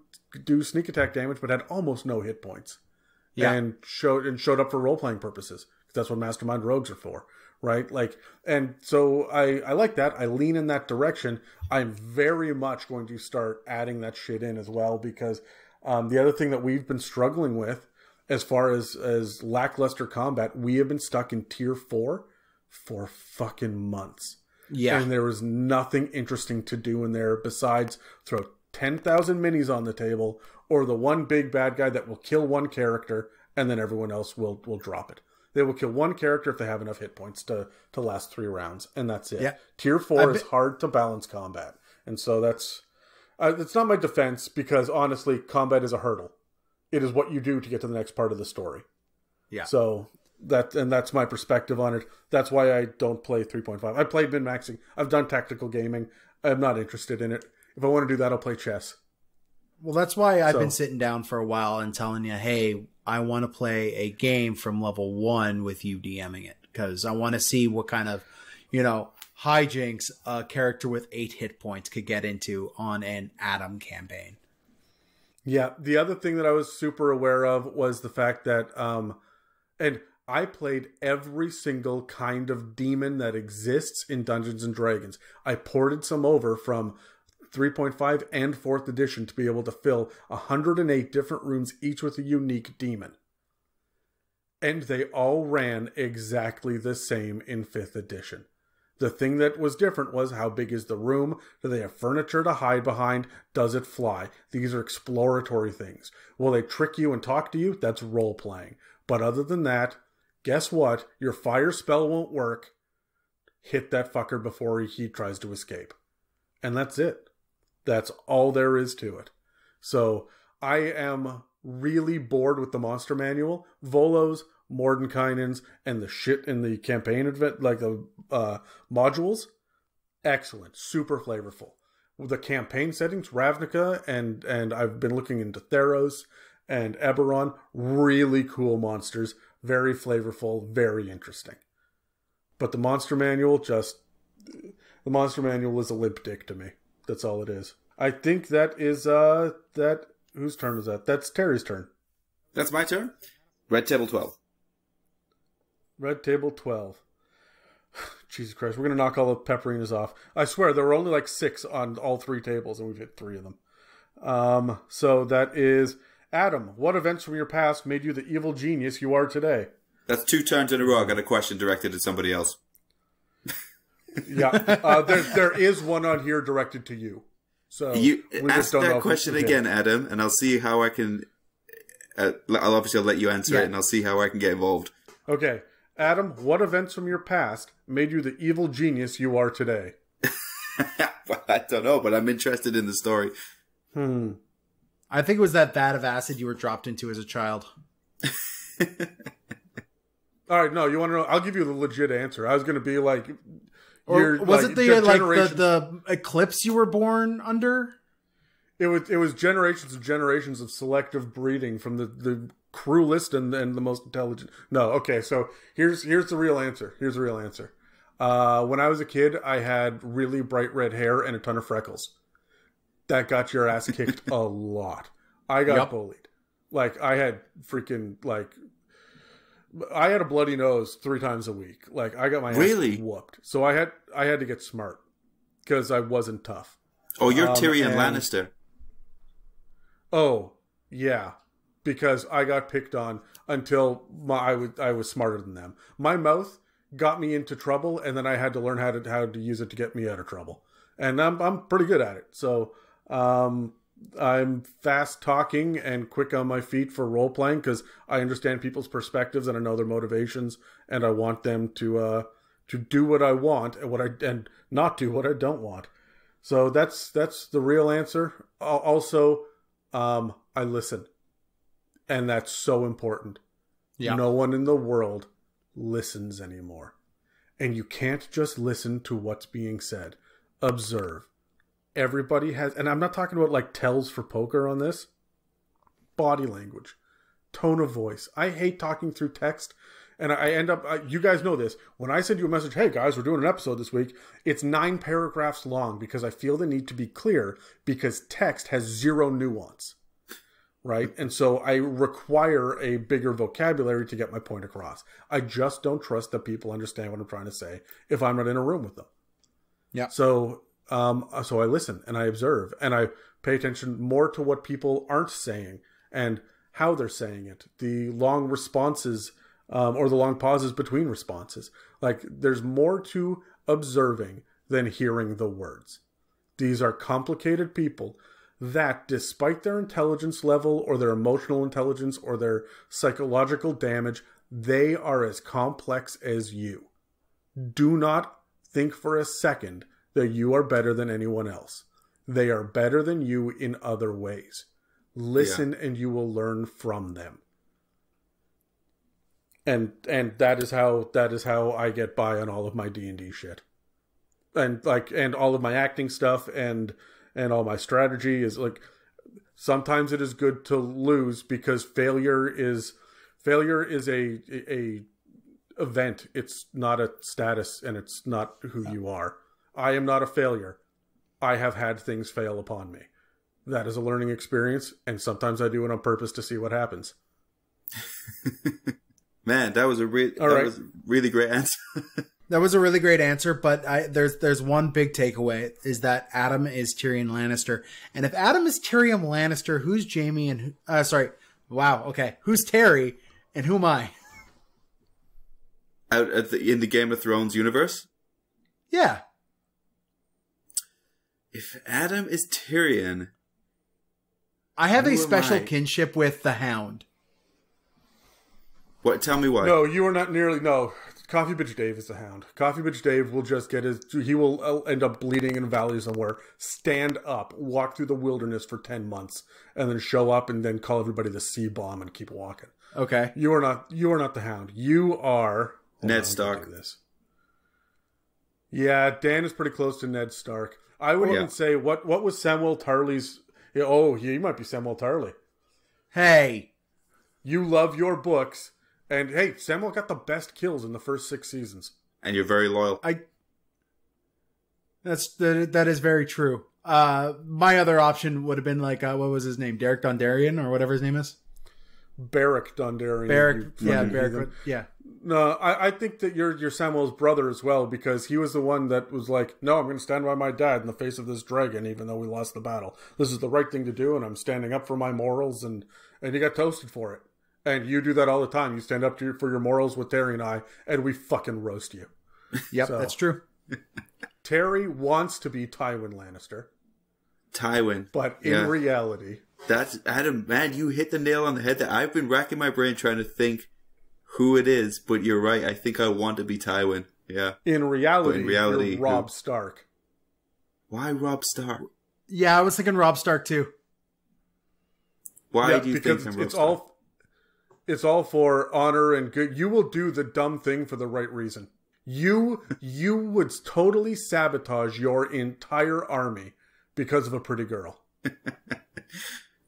sneak attack damage but had almost no hit points. Yeah. And showed up for role-playing purposes. That's what mastermind rogues are for, right? Like, and so I like that. I lean in that direction. I'm very much going to start adding that shit in as well because the other thing that we've been struggling with as far as lackluster combat, we have been stuck in tier 4 for fucking months. Yeah. And there was nothing interesting to do in there besides throw 10,000 minis on the table or the one big bad guy that will kill one character and then everyone else will drop it. They will kill one character if they have enough hit points to last 3 rounds, and that's it. Yeah. Tier 4 is hard to balance combat. And so that's not my defense because honestly, combat is a hurdle. It is what you do to get to the next part of the story. Yeah. So that's my perspective on it. That's why I don't play 3.5. I played min-maxing. I've done tactical gaming. I'm not interested in it. If I want to do that, I'll play chess. Well, that's why I've been sitting down for a while and telling you, hey, I want to play a game from level 1 with you DMing it. Because I want to see what kind of, hijinks a character with 8 hit points could get into on an Adam campaign. Yeah, the other thing that I was super aware of was the fact that, and I played every single kind of demon that exists in Dungeons & Dragons. I ported some over from 3.5 and 4th edition to be able to fill 108 different rooms, each with a unique demon. And they all ran exactly the same in 5th edition. The thing that was different was how big is the room? Do they have furniture to hide behind? Does it fly? These are exploratory things. Will they trick you and talk to you? That's role-playing. But other than that, guess what? Your fire spell won't work. Hit that fucker before he tries to escape. And that's it. That's all there is to it. So I am really bored with the monster manual. Volos, Mordenkainen's, and the shit in the campaign event, like the modules, excellent, super flavorful. The campaign settings, Ravnica, and I've been looking into Theros and Eberron, really cool monsters, very flavorful, very interesting. But the monster manual is a limp dick to me. That's all it is. I think that is whose turn is that? That's Terry's turn. That's my turn. Red table 12. Red table 12. Jesus Christ, we're going to knock all the pepperinas off. I swear, there were only like 6 on all 3 tables, and we've hit 3 of them. So that is Adam. What events from your past made you the evil genius you are today? That's 2 turns in a row. I got a question directed at somebody else. Yeah, there is one on here directed to you. So you ask that question again, Adam, and I'll see how I can. I'll let you answer it, and I'll see how I can get involved. Okay, Adam, what events from your past made you the evil genius you are today? Well, I don't know, but I'm interested in the story. I think it was that vat of acid you were dropped into as a child. All right, no, you want to know? I'll give you the legit answer. I was going to be like, or was it the eclipse you were born under? It was generations and generations of selective breeding from the cruelest and the most intelligent. No, okay, so here's the real answer. When I was a kid, I had really bright red hair and a ton of freckles. That got your ass kicked a lot. I got bullied. Like, I had I had a bloody nose 3 times a week. Like, I got my ass whooped. So I had to get smart because I wasn't tough. Oh, you're Tyrion Lannister. Oh, yeah. Because I got picked on until I was smarter than them. My mouth got me into trouble, and then I had to learn how to use it to get me out of trouble. And I'm pretty good at it. So I'm fast talking and quick on my feet for role playing because I understand people's perspectives and I know their motivations, and I want them to do what I want and not do what I don't want. So that's the real answer. Also, I listen, and that's so important. Yeah. No one in the world listens anymore, and you can't just listen to what's being said. Observe. Everybody has, and I'm not talking about like tells for poker on this. Body language, tone of voice. I hate talking through text, and I end up, you guys know this, when I send you a message, hey guys, we're doing an episode this week, it's 9 paragraphs long because I feel the need to be clear because text has 0 nuance, right? And so I require a bigger vocabulary to get my point across. I just don't trust that people understand what I'm trying to say if I'm not in a room with them. Yeah. So I listen and I observe and I pay attention more to what people aren't saying and how they're saying it. The long responses or the long pauses between responses. Like, there's more to observing than hearing the words. These are complicated people that, despite their intelligence level or their emotional intelligence or their psychological damage, they are as complex as you. Do not think for a second that you are better than anyone else. They are better than you in other ways. Listen, and you will learn from them. And that is how I get by on all of my D&D shit. And all of my acting stuff and all my strategy is like, sometimes it is good to lose because failure is a event. It's not a status, and it's not who you are. I am not a failure. I have had things fail upon me. That is a learning experience, and sometimes I do it on purpose to see what happens. Man, that was a really great answer. That was a really great answer, but there's one big takeaway, is that Adam is Tyrion Lannister. And if Adam is Tyrion Lannister, who's Jaime and who's Terry and who am I? In the Game of Thrones universe? Yeah. If Adam is Tyrion, I have a special kinship with the Hound. What? Tell me why. No, you are not nearly. No, Coffee Bitch Dave is the Hound. Coffee Bitch Dave will just get he will end up bleeding in a valley somewhere, stand up, walk through the wilderness for 10 months, and then show up and then call everybody the C-bomb and keep walking. Okay. You are not the Hound. You are... Ned Stark. Yeah, Dan is pretty close to Ned Stark. I would even say, what was Samwell Tarly's... Oh, he might be Samwell Tarly. Hey. You love your books... And hey, Samuel got the best kills in the first 6 seasons. And you're very loyal. That is very true. My other option would have been like, what was his name? Derek Dondarrion or whatever his name is? Beric Dondarrion. Beric. Yeah. No, I think that you're Samuel's brother as well, because he was the one that was like, no, I'm going to stand by my dad in the face of this dragon, even though we lost the battle. This is the right thing to do, and I'm standing up for my morals, and he got toasted for it. And you do that all the time. You stand up for your morals with Terry and I, and we fucking roast you. Yep, that's true. Terry wants to be Tywin Lannister. But in reality... That's, Adam, man, you hit the nail on the head. That I've been racking my brain trying to think who it is, but you're right. I think I want to be Tywin. Yeah. In reality, you're Robb Stark. Why Robb Stark? Yeah, I was thinking Robb Stark too. Why do you think I'm Robb Stark? It's all for honor and good. You will do the dumb thing for the right reason. You would totally sabotage your entire army because of a pretty girl.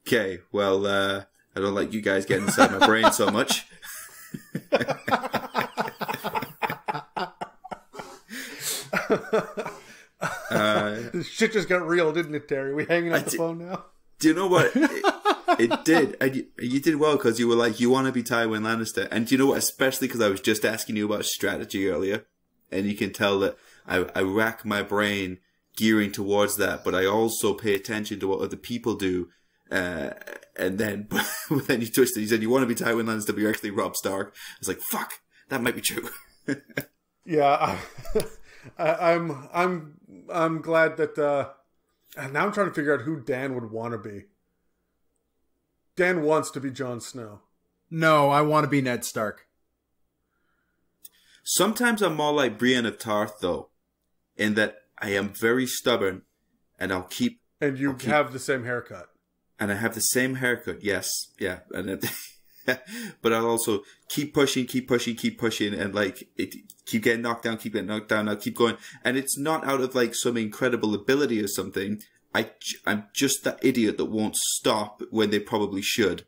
Okay, well, I don't like you guys getting inside my brain so much. Shit just got real, didn't it, Terry? We hanging up the phone now? Do you know what? It did. You did well, because you were like, you want to be Tywin Lannister. And do you know what? Especially because I was just asking you about strategy earlier. And you can tell that I rack my brain gearing towards that. But I also pay attention to what other people do. And then you twisted. You said you want to be Tywin Lannister, but you're actually Robb Stark. I was like, fuck, that might be true. Yeah, I'm glad that... And now I'm trying to figure out who Dan would want to be. Dan wants to be Jon Snow. No, I want to be Ned Stark. Sometimes I'm more like Brienne of Tarth, though, in that I am very stubborn, and I'll keep... And you have the same haircut. And I have the same haircut, yes. Yeah. And but I'll also keep pushing, and like keep getting knocked down, I'll keep going. And it's not out of like some incredible ability or something. I'm just that idiot that won't stop when they probably should.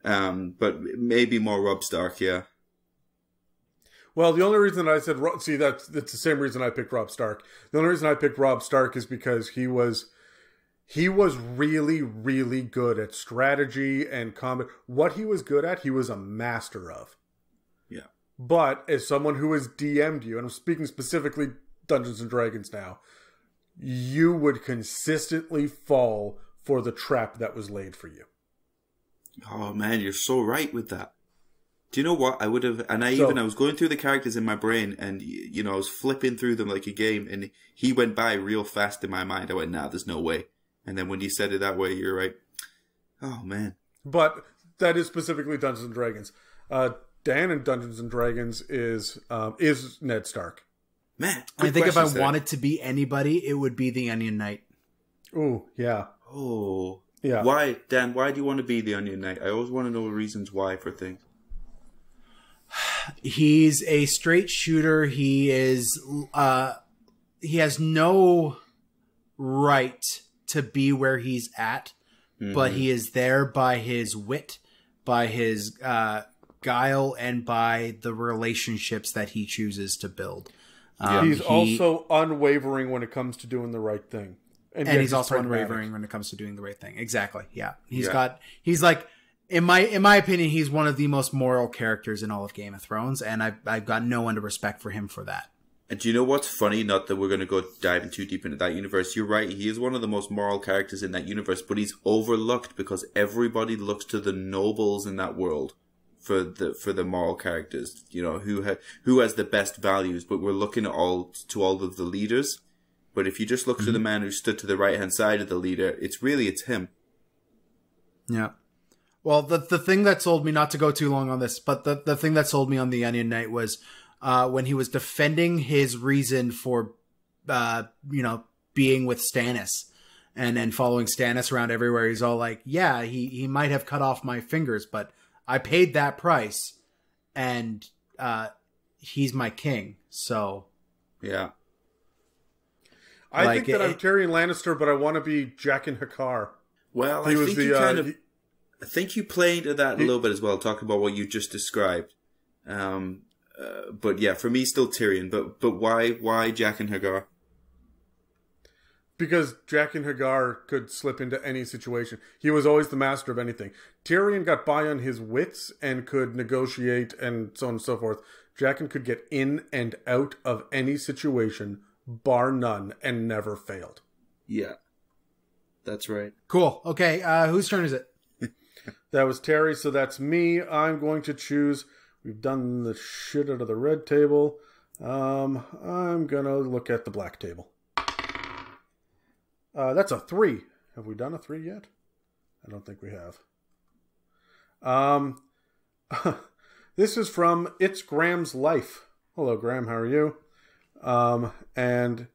But maybe more Robb Stark, yeah. Well, the only reason I said... See, that's the same reason I picked Robb Stark. The only reason I picked Robb Stark is because he was really, really good at strategy and combat. What he was good at, he was a master of. Yeah. But as someone who has DM'd you, and I'm speaking specifically Dungeons & Dragons now, you would consistently fall for the trap that was laid for you. Oh, man, you're so right with that. Do you know what? I would have... And I was going through the characters in my brain, and, you know, I was flipping through them like a game, and he went by real fast in my mind. I went, nah, there's no way. And then when you said it that way, you're right. Oh, man. But that is specifically Dungeons & Dragons. Dan in Dungeons & Dragons is Ned Stark. Man, I think if I wanted to be anybody, it would be the Onion Knight. Oh, yeah. Oh. Yeah. Why, Dan? Why do you want to be the Onion Knight? I always want to know reasons why for things. He's a straight shooter. He is. He has no right to be where he's at, but he is there by his wit, by his guile, and by the relationships that he chooses to build. He's also unwavering when it comes to doing the right thing. And he's also unwavering when it comes to doing the right thing. Exactly. Yeah. He's like, in my opinion, he's one of the most moral characters in all of Game of Thrones. And I've got no end of respect for him for that. And do you know what's funny? Not that we're going to go diving too deep into that universe. You're right. He is one of the most moral characters in that universe, but he's overlooked because everybody looks to the nobles in that world for the moral characters. You know, who has the best values, but we're looking at all of the leaders. But if you just look to the man who stood to the right-hand side of the leader, it's him. Yeah. Well, the thing that sold me, not to go too long on this, but the thing that sold me on the Onion Knight was when he was defending his reason for, being with Stannis and following Stannis around everywhere. He's all like, yeah, he might have cut off my fingers, but I paid that price and he's my king. So, yeah. I think that I'm Tyrion Lannister, but I want to be Jaqen H'ghar. Well, I think you play into that a little bit as well, talking about what you just described. But yeah, for me, still Tyrion. But why Jaqen H'ghar? Because Jaqen H'ghar could slip into any situation. He was always the master of anything. Tyrion got by on his wits and could negotiate and so on and so forth. Jaqen could get in and out of any situation, bar none, and never failed. Yeah, that's right. Cool. Okay, whose turn is it? That was Terry, so that's me. I'm going to choose. We've done the shit out of the red table. I'm going to look at the black table. That's a 3. Have we done a 3 yet? I don't think we have. This is from It's Graham's Life. Hello, Graham. How are you? And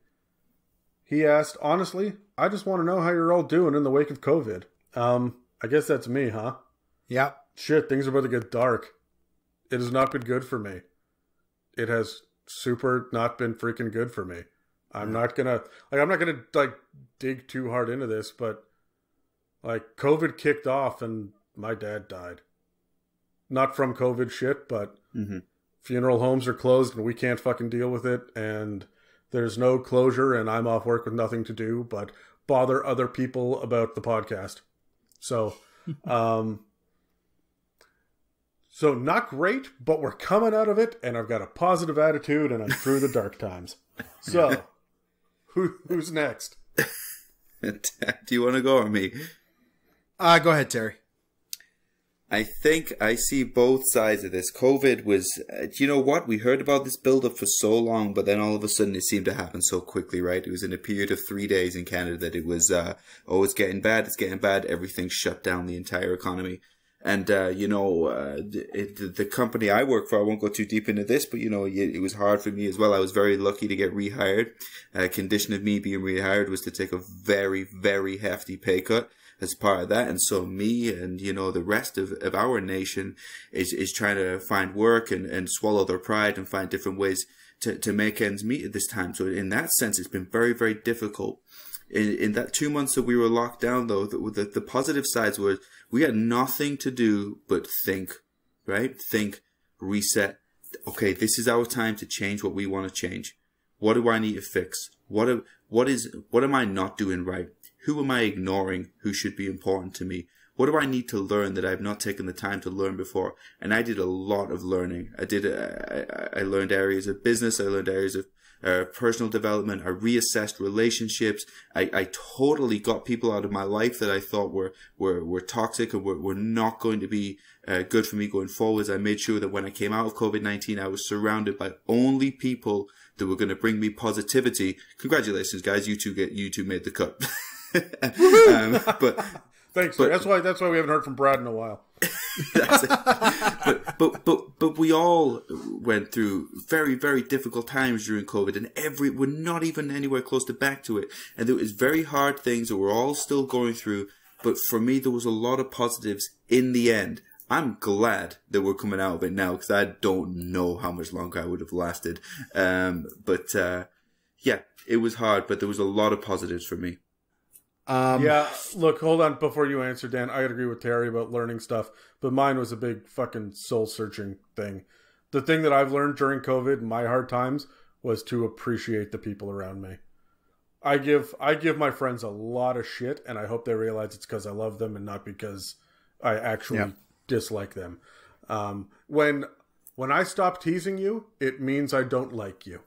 he asked, honestly, I just want to know how you're all doing in the wake of COVID. I guess that's me, huh? Yeah. Shit, things are about to get dark. It has not been good for me. It has super not been freaking good for me. I'm not gonna dig too hard into this, but like COVID kicked off and my dad died. Not from COVID shit, but funeral homes are closed and we can't fucking deal with it, and there's no closure, and I'm off work with nothing to do but bother other people about the podcast. So, so not great, but we're coming out of it, and I've got a positive attitude, and I'm through the dark times. So, who's next? Do you want to go or me? Go ahead, Terry. I think I see both sides of this. COVID was, do you know what? We heard about this build-up for so long, but then all of a sudden it seemed to happen so quickly, right? It was in a period of 3 days in Canada that it was, it's getting bad, everything shut down, the entire economy. And, the company I work for, I won't go too deep into this, but, it was hard for me as well. I was very lucky to get rehired. A condition of me being rehired was to take a very, very hefty pay cut as part of that. And so me and, the rest of our nation is trying to find work and swallow their pride and find different ways to make ends meet at this time. So in that sense, it's been very, very difficult. In that 2 months that we were locked down, though, the positive sides were we had nothing to do but think, right? Think, reset. Okay, this is our time to change what we want to change. What do I need to fix? What am I not doing right? Who am I ignoring who should be important to me? What do I need to learn that I've not taken the time to learn before? And I did a lot of learning. I learned areas of business. I learned areas of personal development. I reassessed relationships. I totally got people out of my life that I thought were toxic and were not going to be good for me going forwards. I made sure that when I came out of COVID-19, I was surrounded by only people that were going to bring me positivity. Congratulations, guys! You two made the cut. But thanks. But, that's why we haven't heard from Brad in a while. That's it. But we all went through very, very difficult times during COVID, and we're not even anywhere close to back to it. And there was very hard things that we're all still going through. But for me, there was a lot of positives in the end. I'm glad that we're coming out of it now, because I don't know how much longer I would have lasted. Yeah, it was hard, but there was a lot of positives for me. Yeah, look, hold on before you answer, Dan. I agree with Terry about learning stuff, but mine was a big fucking soul-searching thing. The thing that I've learned during COVID, my hard times, was to appreciate the people around me. I give my friends a lot of shit, and I hope they realize it's because I love them and not because I actually dislike them. When I stop teasing you, it means I don't like you.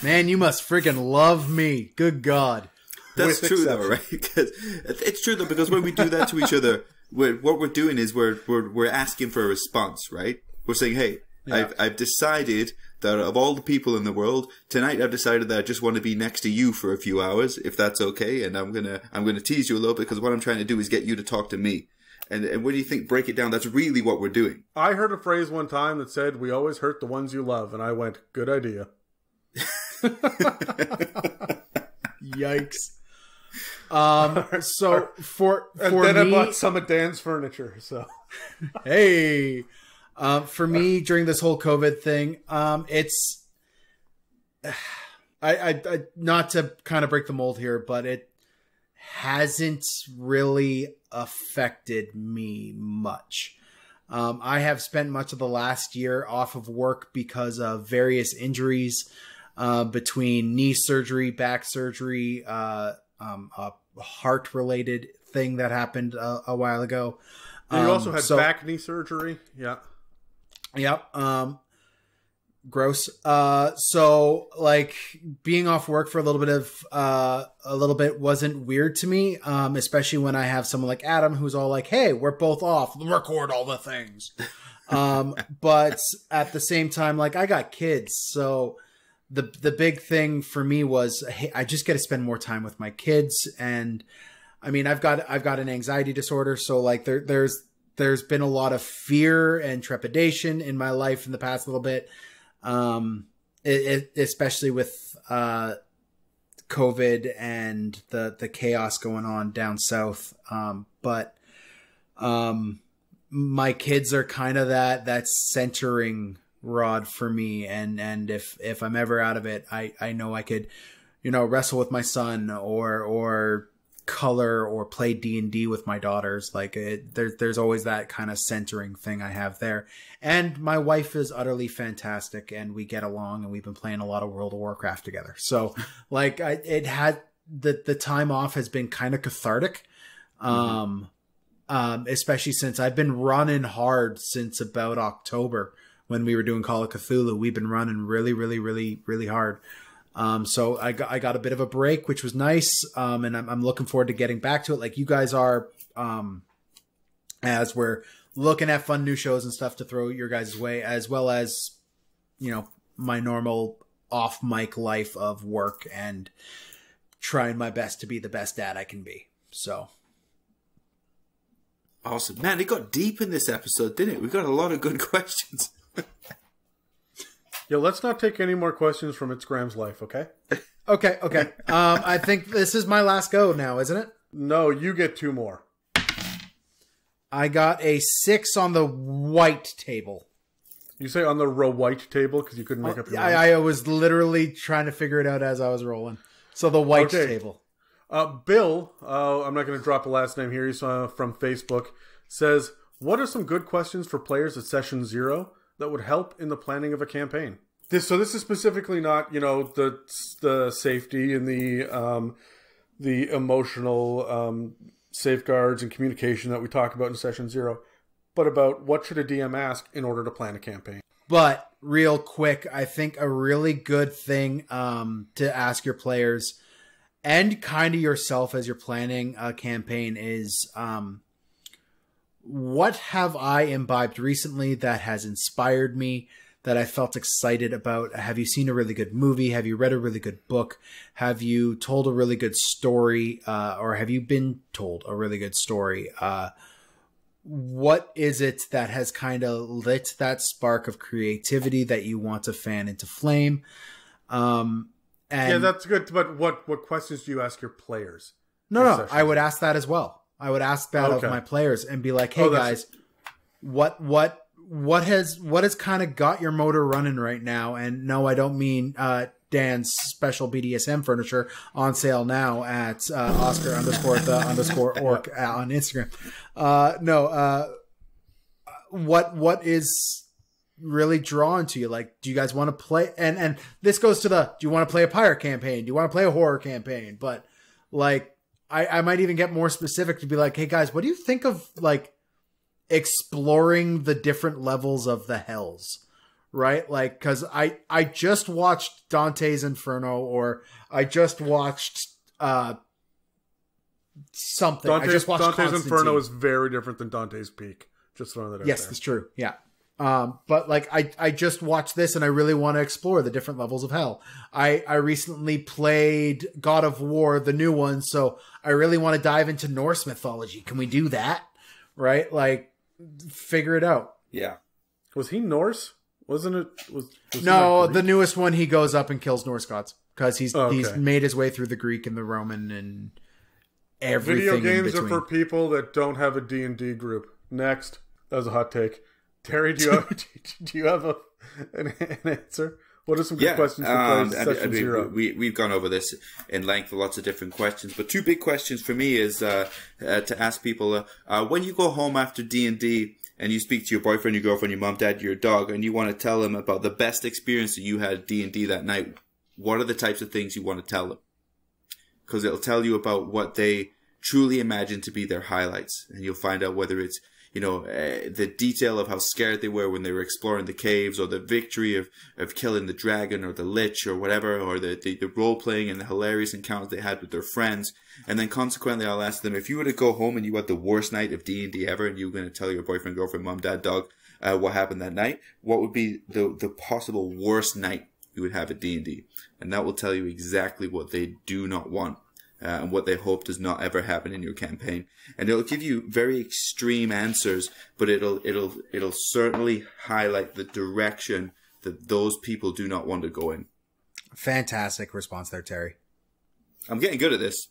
Man, you must freaking love me. Good God. That's true, though, right? Because it's true, though, because when we do that to each other, what we're doing is we're asking for a response, right? We're saying, hey, I've decided that of all the people in the world, tonight I've decided that I just want to be next to you for a few hours, if that's okay, and I'm gonna tease you a little bit, because what I'm trying to do is get you to talk to me. And what do you think? Break it down. That's really what we're doing. I heard a phrase one time that said, "We always hurt the ones you love," and I went, "Good idea." Yikes. So for and then me, I bought some of Dan's furniture. So hey, for me during this whole COVID thing, it's I not to kind of break the mold here, but it hasn't really affected me much. I have spent much of the last year off of work because of various injuries, between knee surgery, back surgery, a heart-related thing that happened a while ago. And you also had back knee surgery. Yeah. Yep. Gross. So like being off work for a little bit wasn't weird to me. Especially when I have someone like Adam who's all like, hey, we're both off, record all the things. But at the same time, like I got kids. So the big thing for me was, hey, I just get to spend more time with my kids. And I mean, I've got an anxiety disorder. So like there's been a lot of fear and trepidation in my life in the past little bit. Especially with COVID and the chaos going on down south. But my kids are kind of that centering rod for me. And if I'm ever out of it, I know I could, wrestle with my son or color or play D&D with my daughters. Like there's always that kind of centering thing I have there. And my wife is utterly fantastic and we get along, and we've been playing a lot of World of Warcraft together. So like the time off has been kind of cathartic. Especially since I've been running hard since about October when we were doing Call of Cthulhu. We've been running really, really, really, really hard. So I got a bit of a break, which was nice. And I'm looking forward to getting back to it like you guys are, as we're looking at fun new shows and stuff to throw your guys' way, as well as, my normal off mic life of work and trying my best to be the best dad I can be. So. Awesome. Man, it got deep in this episode, didn't it? We got a lot of good questions. Yeah, let's not take any more questions from It's Graham's Life, okay? Okay. I think this is my last go now, isn't it? No, you get 2 more. I got a 6 on the white table. You say on the white table because you couldn't make up your mind? I was literally trying to figure it out as I was rolling. So the white table. Bill, I'm not going to drop a last name here. He's from Facebook. Says, what are some good questions for players at Session 0 that would help in the planning of a campaign? This is specifically not, the safety and the emotional safeguards and communication that we talk about in Session 0, but about what should a DM ask in order to plan a campaign. But real quick, I think a really good thing to ask your players and kind of yourself as you're planning a campaign is, what have I imbibed recently that has inspired me, that I felt excited about? Have you seen a really good movie? Have you read a really good book? Have you told a really good story? Or have you been told a really good story? What is it that has kind of lit that spark of creativity that you want to fan into flame? Yeah, that's good. But what questions do you ask your players? No. I would ask that as well. I would ask that of my players and be like, "Hey guys, what has kind of got your motor running right now?" And no, I don't mean Dan's special BDSM furniture on sale now at Oscar_the_orc on Instagram. What is really drawn to you? Like, do you guys want to play? And this goes to do you want to play a pirate campaign? Do you want to play a horror campaign? But like, I might even get more specific to be like, hey guys, what do you think of like exploring the different levels of the hells? Right? Like, cause I just watched Dante's Inferno, or I just watched, something. I just watched Dante's Inferno is very different than Dante's Peak. Just throwing that out yes, there. That's true. Yeah. But like, I just watched this and I really want to explore the different levels of hell. I recently played God of War, the new one. So I really want to dive into Norse mythology. Can we do that? Right? Like, figure it out. Yeah. Was he Norse? Wasn't it? Was no, the newest one, he goes up and kills Norse gods because he's made his way through the Greek and the Roman and everything. Video games are for people that don't have a D&D group. Next. That was a hot take. Terry, do you have an answer? What are some good questions for players in Session Zero? We've gone over this in length, lots of different questions. But two big questions for me is to ask people, when you go home after D&D and you speak to your boyfriend, your girlfriend, your mom, dad, your dog, and you want to tell them about the best experience that you had at D&D that night, what are the types of things you want to tell them? Because it'll tell you about what they truly imagine to be their highlights. And you'll find out whether it's the detail of how scared they were when they were exploring the caves, or the victory of killing the dragon or the Lich or whatever, or the role-playing and the hilarious encounters they had with their friends. And then consequently, I'll ask them, if you were to go home and you had the worst night of D&D ever, and you were going to tell your boyfriend, girlfriend, mom, dad, dog, what happened that night, what would be the possible worst night you would have at D&D? And that will tell you exactly what they do not want. And what they hope does not ever happen in your campaign. And it'll give you very extreme answers, but it'll certainly highlight the direction that those people do not want to go in. Fantastic response there, Terry. I'm getting good at this.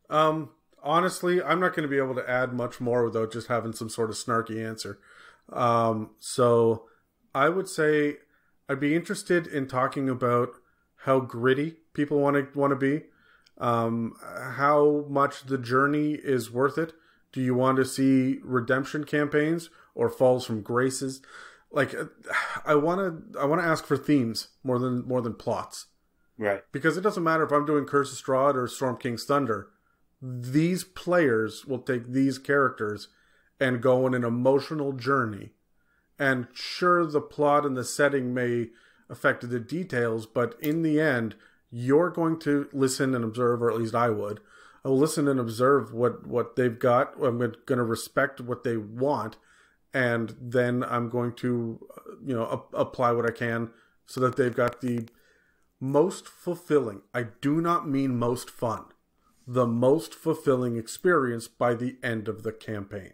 Honestly, I'm not going to be able to add much more without just having some sort of snarky answer. So I would say I'd be interested in talking about how gritty people want to be, how much the journey is worth it. Do you want to see redemption campaigns or falls from graces? Like, I want to ask for themes more than plots, right? Because it doesn't matter if I'm doing Curse of Strahd or Storm King's Thunder. These players will take these characters and go on an emotional journey. And sure, the plot and the setting may affect the details, but in the end, you're going to listen and observe, or at least I would. I will listen and observe what they've got. I'm going to respect what they want, and then I'm going to, apply what I can so that they've got the most fulfilling. I do not mean most fun. The most fulfilling experience by the end of the campaign.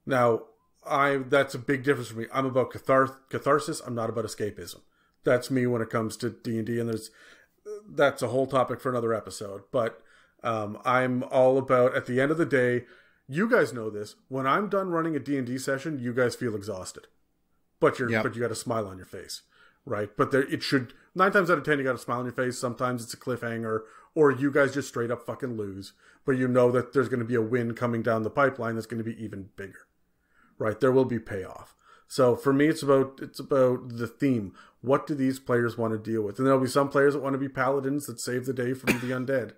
Now, that's a big difference for me. I'm about catharsis. I'm not about escapism. That's me when it comes to D&D, and that's a whole topic for another episode. But I'm all about, at the end of the day, you guys know this. When I'm done running a D&D session, you guys feel exhausted, but you got a smile on your face, right? But it should 9 times out of 10 you got a smile on your face. Sometimes it's a cliffhanger, or you guys just straight up fucking lose. But you know that there's going to be a win coming down the pipeline that's going to be even bigger, right? There will be payoff. So for me, it's about the theme. What do these players want to deal with? And there'll be some players that want to be paladins that save the day from the undead.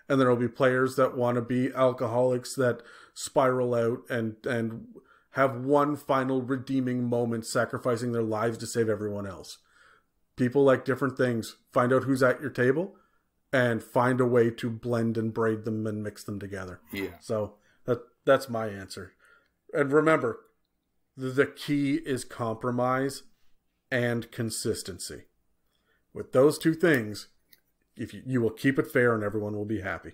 And there'll be players that want to be alcoholics that spiral out and have one final redeeming moment, sacrificing their lives to save everyone else. People like different things. Find out who's at your table and find a way to blend and braid them and mix them together. Yeah. So that's my answer. And remember, the key is compromise and consistency. With those two things, if you will keep it fair and everyone will be happy.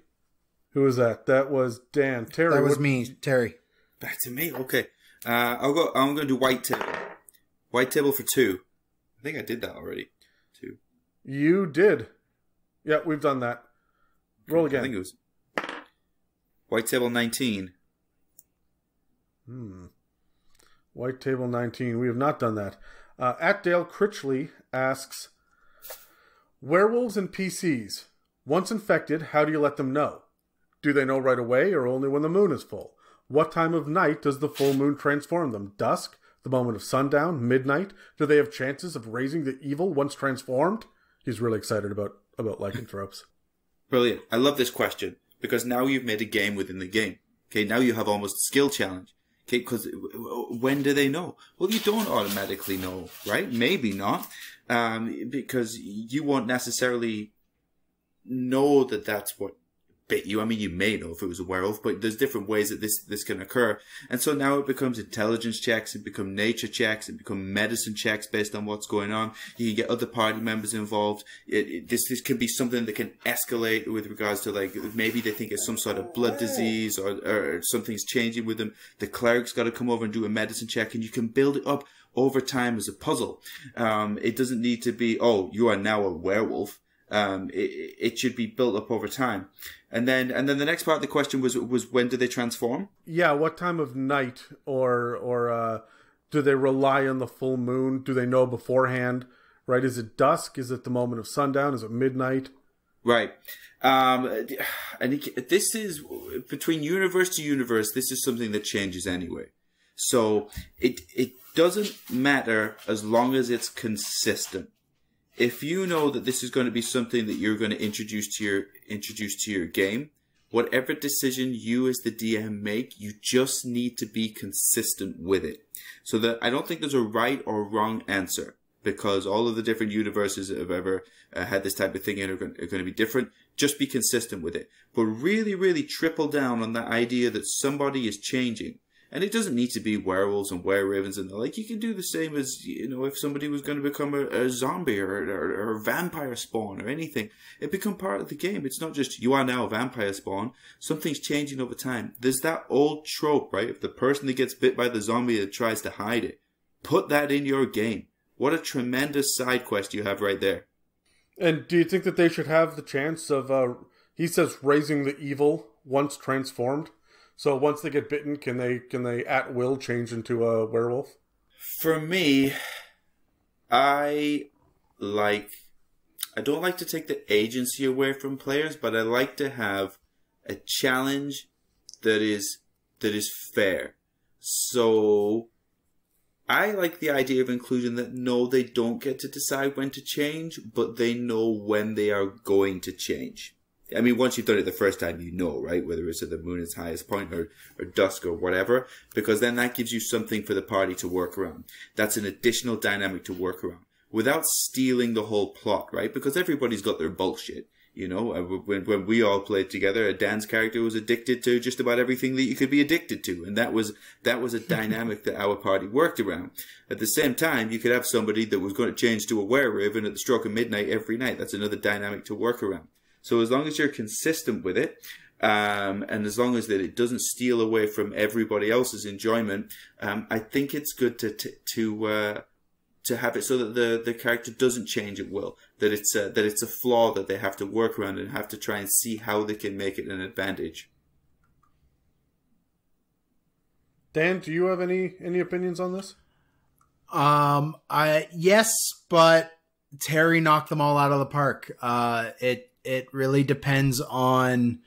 Who was that? That was Dan. Terry. That was me, Terry. Back to me. Okay. I'm going to do white table. White table for 2. I think I did that already. 2. You did. Yeah, we've done that. Roll again. I think it was White Table 19. White Table 19. We have not done that. At Dale Critchley asks, werewolves and PCs. Once infected, how do you let them know? Do they know right away or only when the moon is full? What time of night does the full moon transform them? Dusk? The moment of sundown? Midnight? Do they have chances of raising the evil once transformed? He's really excited about lycanthropes. Brilliant. I love this question because now you've made a game within the game. Okay, now you have almost a skill challenge. Okay, because when do they know? Well, you don't automatically know, right? Maybe not, because you won't necessarily know that that's what bit you. I mean, you may know if it was a werewolf, but there's different ways that this can occur. And so now it becomes intelligence checks, it becomes nature checks, it becomes medicine checks based on what's going on. You can get other party members involved. This can be something that can escalate with regards to, like, maybe they think it's some sort of blood disease or something's changing with them. The cleric's got to come over and do a medicine check, and you can build it up over time as a puzzle. It doesn't need to be, oh, you are now a werewolf. It should be built up over time. And then the next part of the question was when do they transform? Yeah, what time of night or do they rely on the full moon? Do they know beforehand? Right? Is it dusk? Is it the moment of sundown? Is it midnight? Right. And this is between universe to universe. This is something that changes anyway. So it doesn't matter as long as it's consistent. If you know that this is going to be something that you're going to introduce to your game, whatever decision you as the DM make, you just need to be consistent with it. So that I don't think there's a right or wrong answer, because all of the different universes that have ever had this type of thing are going to be different. Just be consistent with it. But really, really triple down on the idea that somebody is changing. And it doesn't need to be werewolves and were-ravens and the like. You can do the same as, you know, if somebody was going to become a zombie or a vampire spawn or anything. It become part of the game. It's not just, you are now a vampire spawn. Something's changing over time. There's that old trope, right? If the person that gets bit by the zombie that tries to hide it, put that in your game. What a tremendous side quest you have right there. And do you think that they should have the chance of, he says, raising the evil once transformed? So once they get bitten, can they at will change into a werewolf? For me, I don't like to take the agency away from players, but I like to have a challenge that is fair. So I like the idea of inclusion that no, they don't get to decide when to change, but they know when they are going to change. I mean, once you've done it the first time, you know, right? Whether it's at the moon's highest point or dusk or whatever, because then that gives you something for the party to work around. That's an additional dynamic to work around without stealing the whole plot, right? Because everybody's got their bullshit, you know? When we all played together, Dan's character was addicted to just about everything that you could be addicted to. And that was a dynamic that our party worked around. At the same time, you could have somebody that was going to change to a were-raven at the stroke of midnight every night. That's another dynamic to work around. So as long as you're consistent with it, and as long as that it doesn't steal away from everybody else's enjoyment, I think it's good to have it so that the character doesn't change at will. That it's a flaw that they have to work around and have to try and see how they can make it an advantage. Dan, do you have any opinions on this? Yes, but Terry knocked them all out of the park. It really depends on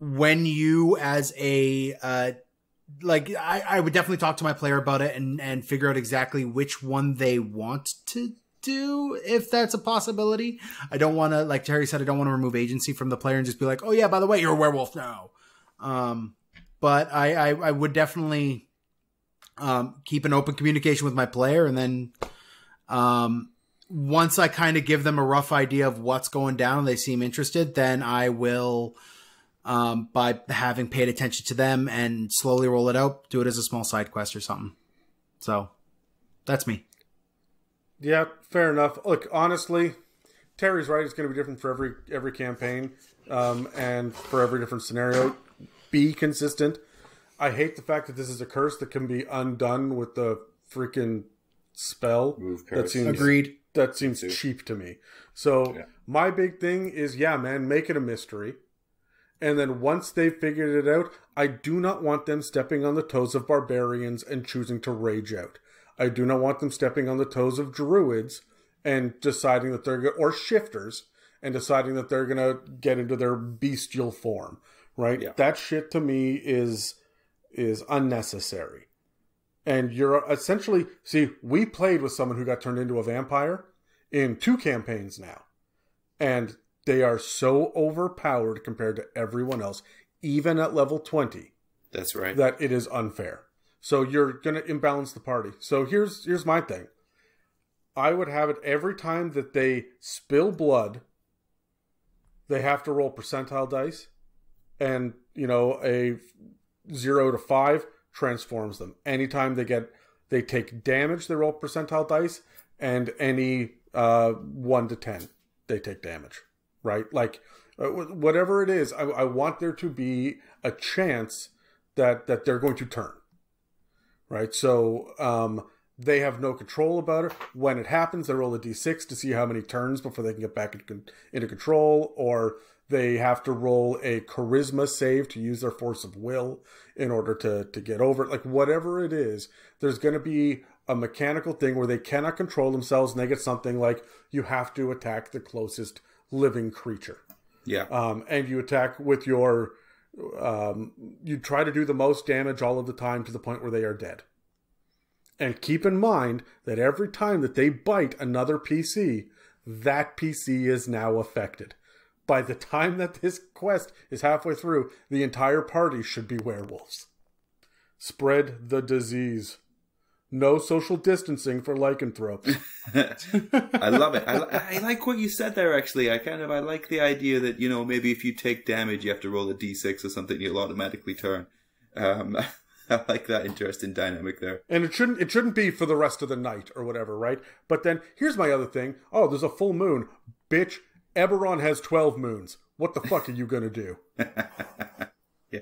when you as a I would definitely talk to my player about it and figure out exactly which one they want to do, if that's a possibility. I don't want to, like Terry said, I don't want to remove agency from the player and just be like, oh yeah, by the way, you're a werewolf now. But I would definitely keep an open communication with my player, and then once I kind of give them a rough idea of what's going down and they seem interested, then I will, by having paid attention to them and slowly roll it out, do it as a small side quest or something. So that's me. Yeah, fair enough. Look, honestly, Terry's right. It's going to be different for every campaign, and for every different scenario. Be consistent. I hate the fact that this is a curse that can be undone with the freaking spell. Move curse. Agreed. That seems cheap to me. So my big thing is, man, make it a mystery. And then once they've figured it out, I do not want them stepping on the toes of barbarians and choosing to rage out. I do not want them stepping on the toes of druids and deciding that they're or shifters and deciding that they're going to get into their bestial form, right? Yeah. That shit to me is unnecessary. And you're essentially, we played with someone who got turned into a vampire in 2 campaigns now. And they are so overpowered compared to everyone else, even at level 20. That's right. That it is unfair. So you're going to imbalance the party. So here's my thing. I would have it every time that they spill blood, they have to roll percentile dice. And, a 0 to 5 transforms them. Anytime they take damage, they roll percentile dice. And any 1 to 10, they take damage. Right? Like, whatever it is, I want there to be a chance that they're going to turn. Right? So, they have no control about it. When it happens, they roll a d6 to see how many turns before they can get back into control, or they have to roll a charisma save to use their force of will in order to get over it. Like, whatever it is, there's going to be a mechanical thing where they cannot control themselves, and they get something like, you have to attack the closest living creature. Yeah. And you attack with your... you try to do the most damage all of the time to the point where they are dead. And keep in mind that every time that they bite another PC, that PC is now affected. By the time that this quest is halfway through, the entire party should be werewolves. Spread the disease. No social distancing for lycanthropes. I love it. I like what you said there, actually. I like the idea that, maybe if you take damage, you have to roll a d6 or something, you'll automatically turn. I like that interesting dynamic there. And it shouldn't be for the rest of the night or whatever, right? But then, here's my other thing. Oh, there's a full moon. Bitch, Eberron has 12 moons. What the fuck are you going to do? Yeah.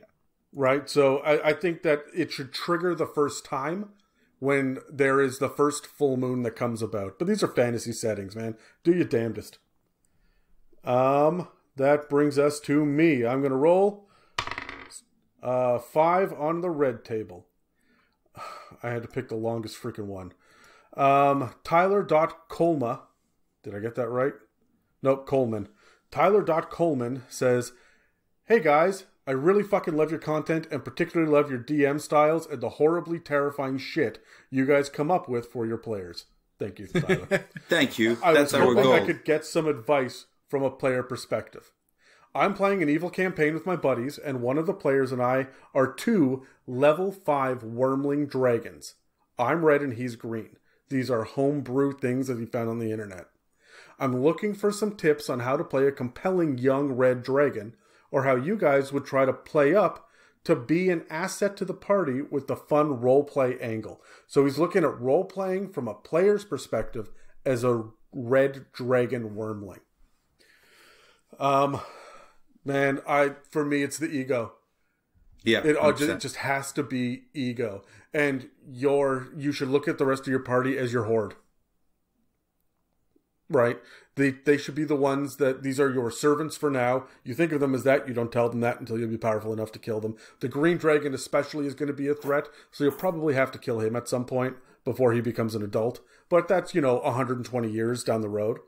Right? So I think that it should trigger the first time when there is the first full moon that comes about. But these are fantasy settings, man. Do your damnedest. That brings us to me. I'm going to roll 5 on the red table. I had to pick the longest freaking one. Tyler.Colma. Did I get that right? Nope, Coleman. Tyler.Coleman says, "Hey guys, I really fucking love your content and particularly love your DM styles and the horribly terrifying shit you guys come up with for your players." Thank you, Tyler. Thank you. That's our goal. I could get some advice from a player perspective. I'm playing an evil campaign with my buddies, and one of the players and I are 2 level 5 wormling dragons. I'm red and he's green. These are homebrew things that he found on the internet. I'm looking for some tips on how to play a compelling young red dragon, or how you guys would try to play up to be an asset to the party with the fun roleplay angle. So he's looking at role-playing from a player's perspective as a red dragon wormling. Man, for me, it's the ego. Yeah, it just has to be ego. And you should look at the rest of your party as your horde. Right? They should be the ones that, these are your servants for now. You think of them as that, you don't tell them that until you'll be powerful enough to kill them. The green dragon especially is going to be a threat, so you'll probably have to kill him at some point before he becomes an adult. But that's, 120 years down the road.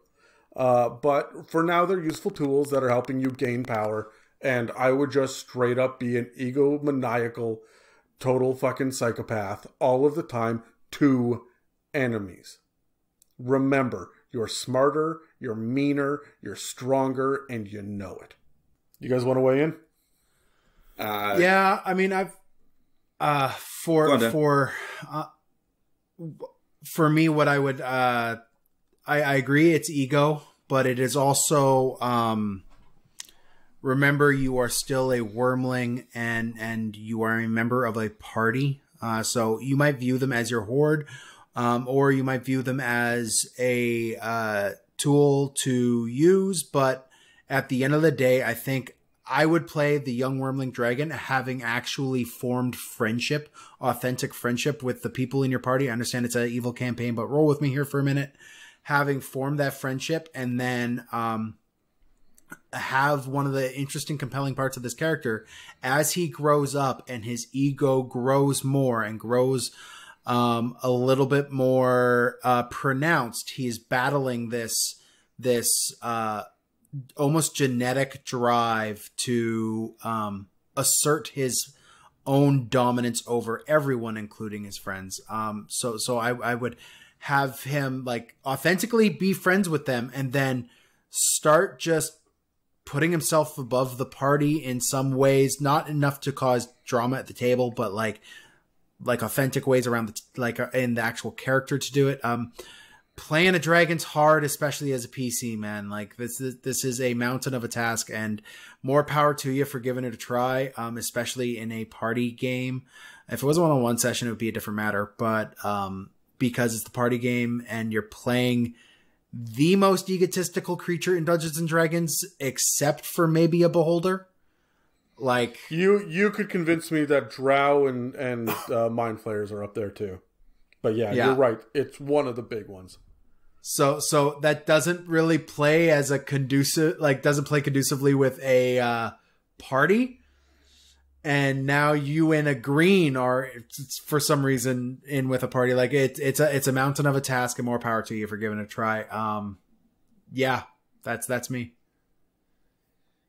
But for now, they're useful tools that are helping you gain power, and I would just straight up be an egomaniacal, total fucking psychopath all of the time to enemies. Remember, you're smarter, you're meaner, you're stronger, and you know it. You guys want to weigh in? Yeah, I mean, I've for me, what I would I agree, it's ego, but it is also remember you are still a wormling and you are a member of a party. So you might view them as your horde. Or you might view them as a tool to use, but at the end of the day, I think I would play the young wormling dragon having actually formed authentic friendship with the people in your party. I understand it's an evil campaign, but roll with me here for a minute. having formed that friendship and then have one of the interesting, compelling parts of this character as he grows up and his ego grows more and grows a little bit more pronounced. He's battling this almost genetic drive to assert his own dominance over everyone, including his friends. So I would have him like authentically be friends with them and then start just putting himself above the party in some ways, not enough to cause drama at the table, but like authentic ways around in the actual character to do it. Playing a dragon's hard, especially as a PC, man. Like this is a mountain of a task, and more power to you for giving it a try. Especially in a party game. If it was a one-on-one session, it would be a different matter. But because it's the party game and you're playing the most egotistical creature in Dungeons and Dragons, except for maybe a beholder. Like you could convince me that Drow and Mind Flayers are up there too. But yeah, you're right. It's one of the big ones. So that doesn't really play as a doesn't play conducively with a party. And now you and a green are for some reason in with a party. Like it's a mountain of a task, and more power to you for giving it a try. Yeah, that's me.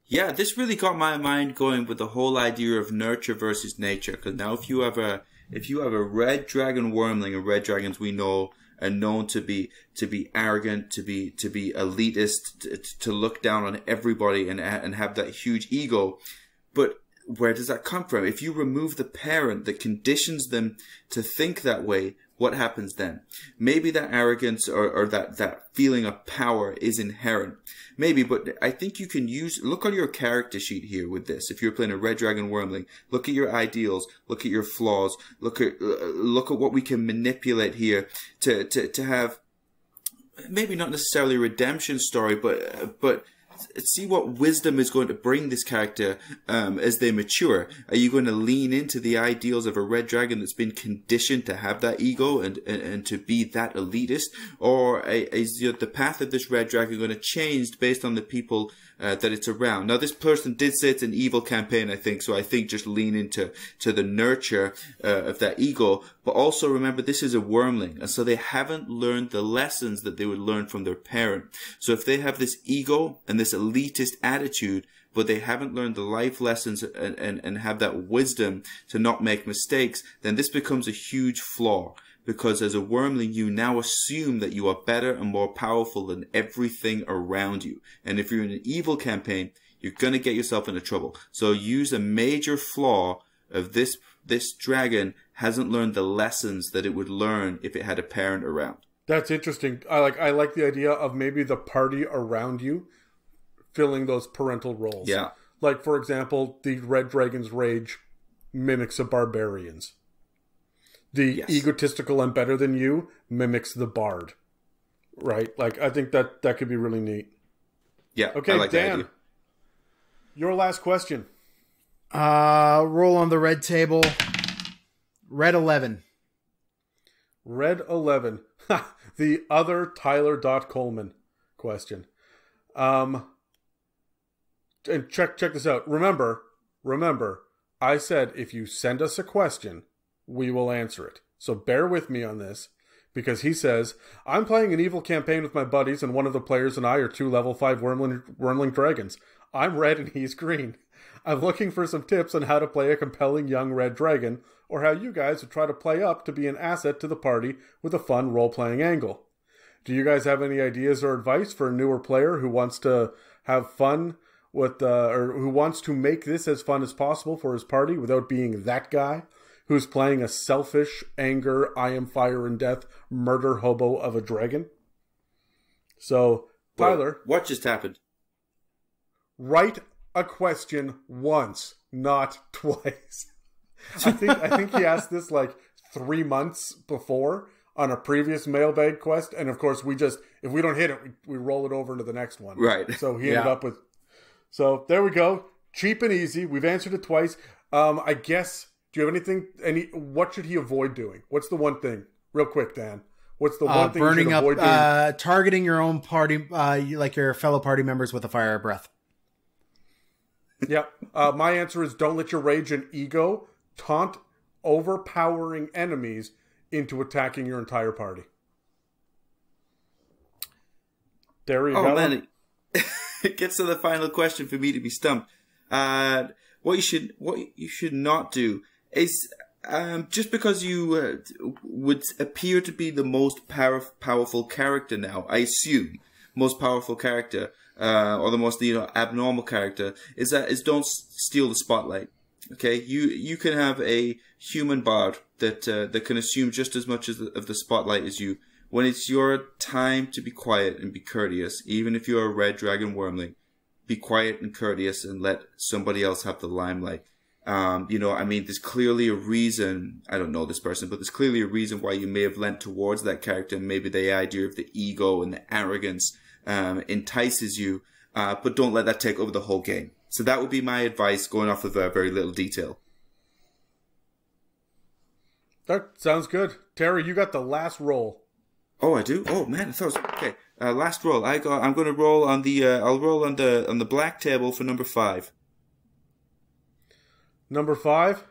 Yeah, this really got my mind going with the whole idea of nurture versus nature. Because now, if you have a red dragon wormling, and red dragons we know are known to be arrogant, to be elitist, to look down on everybody and have that huge ego, but where does that come from? If you remove the parent that conditions them to think that way, what happens then? Maybe that arrogance or that feeling of power is inherent. Maybe, but I think you can look on your character sheet here with this. If you're playing a red dragon wormling, look at your ideals, look at your flaws, look at what we can manipulate here to have maybe not necessarily a redemption story, but see what wisdom is going to bring this character as they mature. Are you going to lean into the ideals of a red dragon that's been conditioned to have that ego and to be that elitist? Or is the path of this red dragon going to change based on the people that it's around? Now, this person did say it's an evil campaign, I think, so I think just lean into the nurture of that ego. But also remember, this is a wormling, and so they haven't learned the lessons that they would learn from their parent. So if they have this ego and this elitist attitude, but they haven't learned the life lessons and have that wisdom to not make mistakes, then this becomes a huge flaw. Because as a wormling, you now assume that you are better and more powerful than everything around you. And if you're in an evil campaign, you're going to get yourself into trouble. So use a major flaw of this dragon hasn't learned the lessons that it would learn if it had a parent around. That's interesting. I like the idea of maybe the party around you filling those parental roles. Yeah. Like, for example, the Red Dragon's Rage mimics a barbarian's. The egotistical and better than you mimics the bard. Right? Like, I think that could be really neat. Yeah. Okay, I like Dan, your last question. Roll on the red table. Red 11. Red 11. The other Tyler Coleman question. And check this out. Remember, I said if you send us a question, we will answer it. So bear with me on this, because he says, I'm playing an evil campaign with my buddies, and one of the players and I are 2 level 5 wormling dragons. I'm red and he's green. I'm looking for some tips on how to play a compelling young red dragon, or how you guys would try to play up to be an asset to the party with a fun role-playing angle. Do you guys have any ideas or advice for a newer player who wants to have fun with, or who wants to make this as fun as possible for his party without being that guy who's playing a selfish, anger, I am fire and death, murder hobo of a dragon? So, Tyler, what just happened? Write a question once, not twice. I think he asked this like 3 months before on a previous mailbag quest, and of course if we don't hit it, we roll it over into the next one. Right. So he ended up with. So there we go. Cheap and easy. We've answered it twice. I guess. Do you have anything? What should he avoid doing? What's the one thing? Real quick, Dan. What's the one thing burning you should up, avoid doing? targeting your own party, like your fellow party members with a fire breath. Yeah. My answer is don't let your rage and ego taunt overpowering enemies into attacking your entire party. Derry, oh man, it gets to the final question for me to be stumped. What you should not do is just because you would appear to be the most powerful character now, I assume most powerful character or the most abnormal character is don't steal the spotlight. Okay, you can have a human bard that can assume just as much of the spotlight as you. When it's your time to be quiet and be courteous, even if you're a red dragon wormling, be quiet and courteous and let somebody else have the limelight. There's clearly a reason, I don't know this person, but there's clearly a reason why you may have lent towards that character, and maybe the idea of the ego and the arrogance entices you, but don't let that take over the whole game. So that would be my advice, going off of very little detail. That sounds good. Terry, you got the last roll. Oh, I do? Oh man, I thought it was okay. Last roll. I'm gonna roll on the I'll roll on the black table for number 5. Number 5?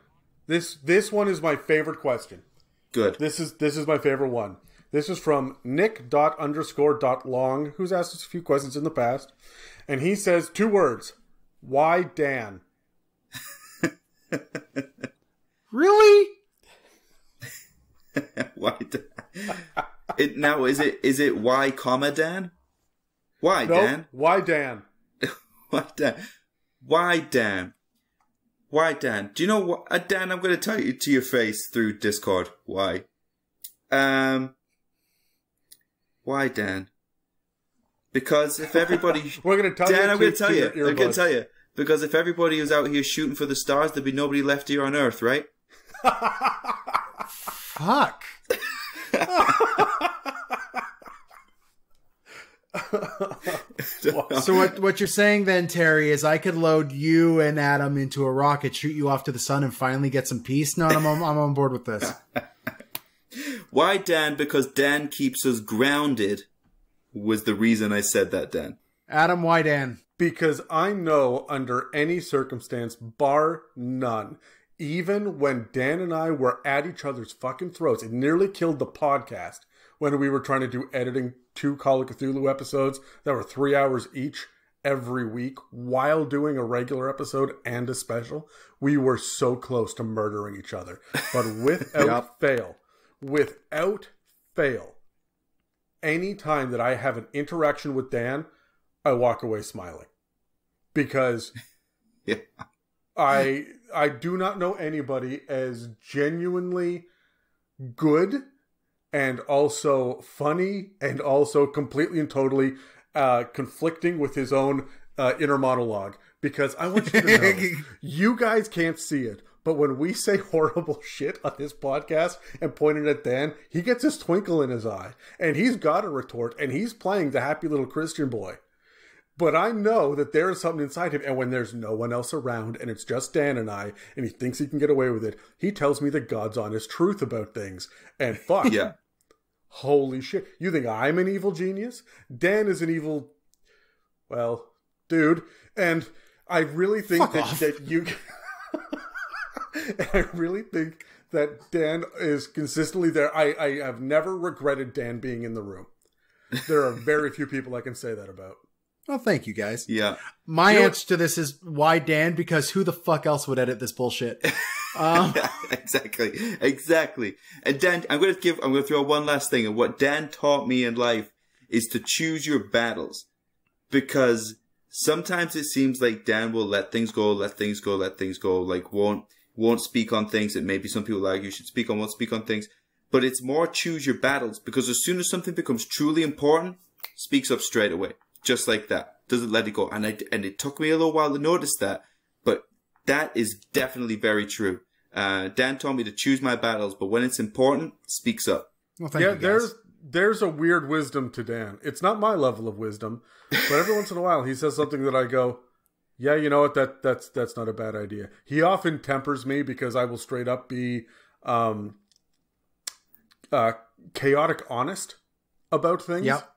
This one is my favorite question. Good. This is my favorite one. This is from Nick._.long, who's asked us a few questions in the past. And he says 2 words. Why Dan? Really? Why Dan? Is it why comma Dan? Why Nope. Dan? Why Dan? Why Dan? Why Dan? Why Dan? Do you know what, Dan? I'm going to tell you to your face through Discord. Why? Why Dan? Because if everybody, We're going to tell Dan, you. I'm going to tell you. I'm going to tell you because if everybody was out here shooting for the stars, there'd be nobody left here on Earth, right? Fuck. So what you're saying then, Terry, is I could load you and Adam into a rocket, shoot you off to the sun, and finally get some peace? No, I'm on board with this. Why Dan? Because Dan keeps us grounded was the reason I said that, Dan. Adam, why Dan? Because I know under any circumstance, bar none, even when Dan and I were at each other's fucking throats, it nearly killed the podcast when we were trying to do editing 2 Call of Cthulhu episodes that were 3 hours each every week while doing a regular episode and a special. We were so close to murdering each other. But without fail, any time that I have an interaction with Dan, I walk away smiling. Because yeah. I do not know anybody as genuinely good and also funny and also completely and totally conflicting with his own inner monologue. Because I want you to know, you guys can't see it, but when we say horrible shit on this podcast and pointing at Dan, he gets this twinkle in his eye. And he's got a retort, and he's playing the happy little Christian boy. But I know that there is something inside him, and when there's no one else around, and it's just Dan and I, and he thinks he can get away with it, he tells me the God's honest truth about things. And fuck, yeah. Holy shit. You think I'm an evil genius? Dan is an evil, well, dude. And I really think that you... I really think that Dan is consistently there. I have never regretted Dan being in the room. There are very few people I can say that about. Well, thank you, guys. Yeah. My answer to this is why Dan? Because who the fuck else would edit this bullshit? Exactly. And Dan, I'm going to throw one last thing. And what Dan taught me in life is to choose your battles, because sometimes it seems like Dan will let things go, like won't speak on things that maybe some people argue should speak on, won't speak on things. But it's more choose your battles, because as soon as something becomes truly important, speaks up straight away. Just like that. Doesn't let it go. And it took me a little while to notice that, but that is definitely very true. Dan told me to choose my battles, but when it's important, speaks up. Well, thank you, guys. There's a weird wisdom to Dan. It's not my level of wisdom, but every once in a while he says something that I go, yeah, you know what, that's not a bad idea. He often tempers me because I will straight up be chaotic honest about things. Yep.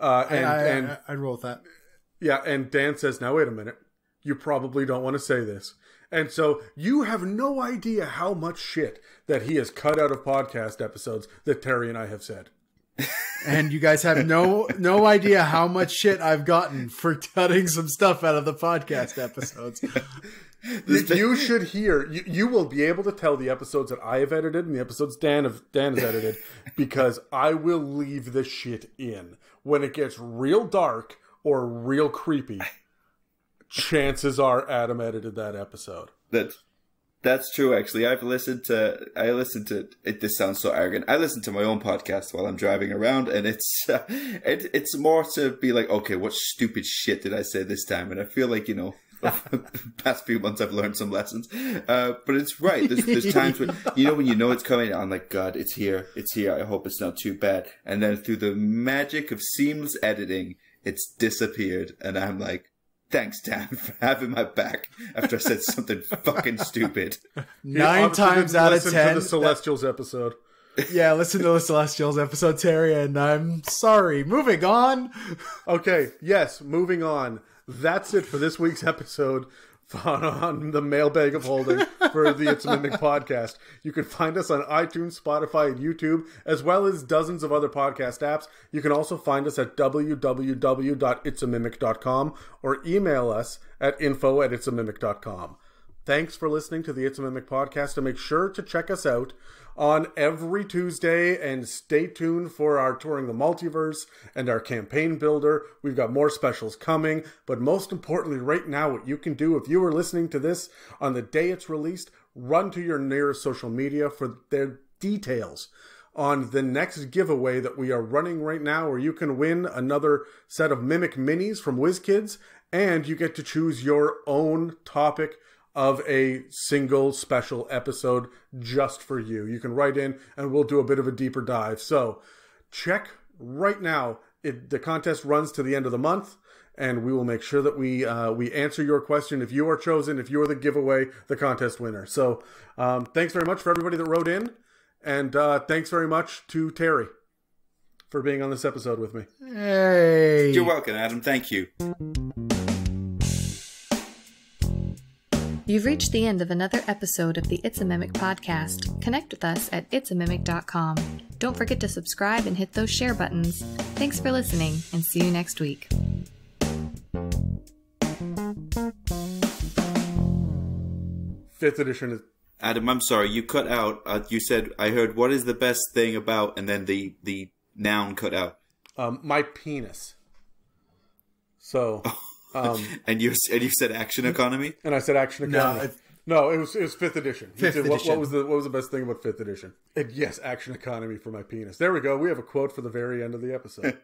And I'd roll with that. Yeah, and Dan says, now wait a minute. You probably don't want to say this. And so you have no idea how much shit that he has cut out of podcast episodes that Terry and I have said. And you guys have no idea how much shit I've gotten for cutting some stuff out of the podcast episodes. You should hear. You will be able to tell the episodes that I have edited and the episodes Dan has edited, because I will leave the shit in. When it gets real dark or real creepy, chances are Adam edited that episode. That's true, actually. I listened to it. This sounds so arrogant. I listen to my own podcast while I'm driving around, and it's more to be like, okay, what stupid shit did I say this time? And I feel like, past few months I've learned some lessons. But it's right. There's times when when it's coming, I'm like, God, it's here. I hope it's not too bad. And then through the magic of seamless editing, it's disappeared, and I'm like, thanks, Dan, for having my back after I said something fucking stupid. 9 times out of 10. Listen to the Celestials episode. Yeah, listen to the Celestials episode, Terry, and I'm sorry. Moving on. Okay, yes, moving on. That's it for this week's episode on the Mailbag of Holding for the It's a Mimic podcast. You can find us on iTunes, Spotify, and YouTube, as well as dozens of other podcast apps. You can also find us at www.itsamimic.com or email us at info@itsamimic.com. Thanks for listening to the It's a Mimic podcast, and make sure to check us out on every Tuesday, and stay tuned for our Touring the Multiverse and our campaign builder. We've got more specials coming, but most importantly right now, what you can do if you are listening to this on the day it's released, run to your nearest social media for their details on the next giveaway that we are running right now, where you can win another set of Mimic Minis from WizKids, and you get to choose your own topic of a single special episode just for you. You can write in and we'll do a bit of a deeper dive. So check right now. The contest runs to the end of the month, and we will make sure that we answer your question. If you are chosen, if you are the giveaway, the contest winner. So thanks very much for everybody that wrote in, and thanks very much to Terry for being on this episode with me. Hey. You're welcome, Adam. Thank you. You've reached the end of another episode of the It's a Mimic podcast. Connect with us at itsamimic.com. Don't forget to subscribe and hit those share buttons. Thanks for listening, and see you next week. 5th edition is... Adam, I'm sorry, you cut out. You said, I heard, what is the best thing about, and then the noun cut out. My penis. So... and you said action economy, and I said action economy. No, it was 5th edition. He said, what was the best thing about 5th edition? And yes, action economy for my penis. There we go. We have a quote for the very end of the episode.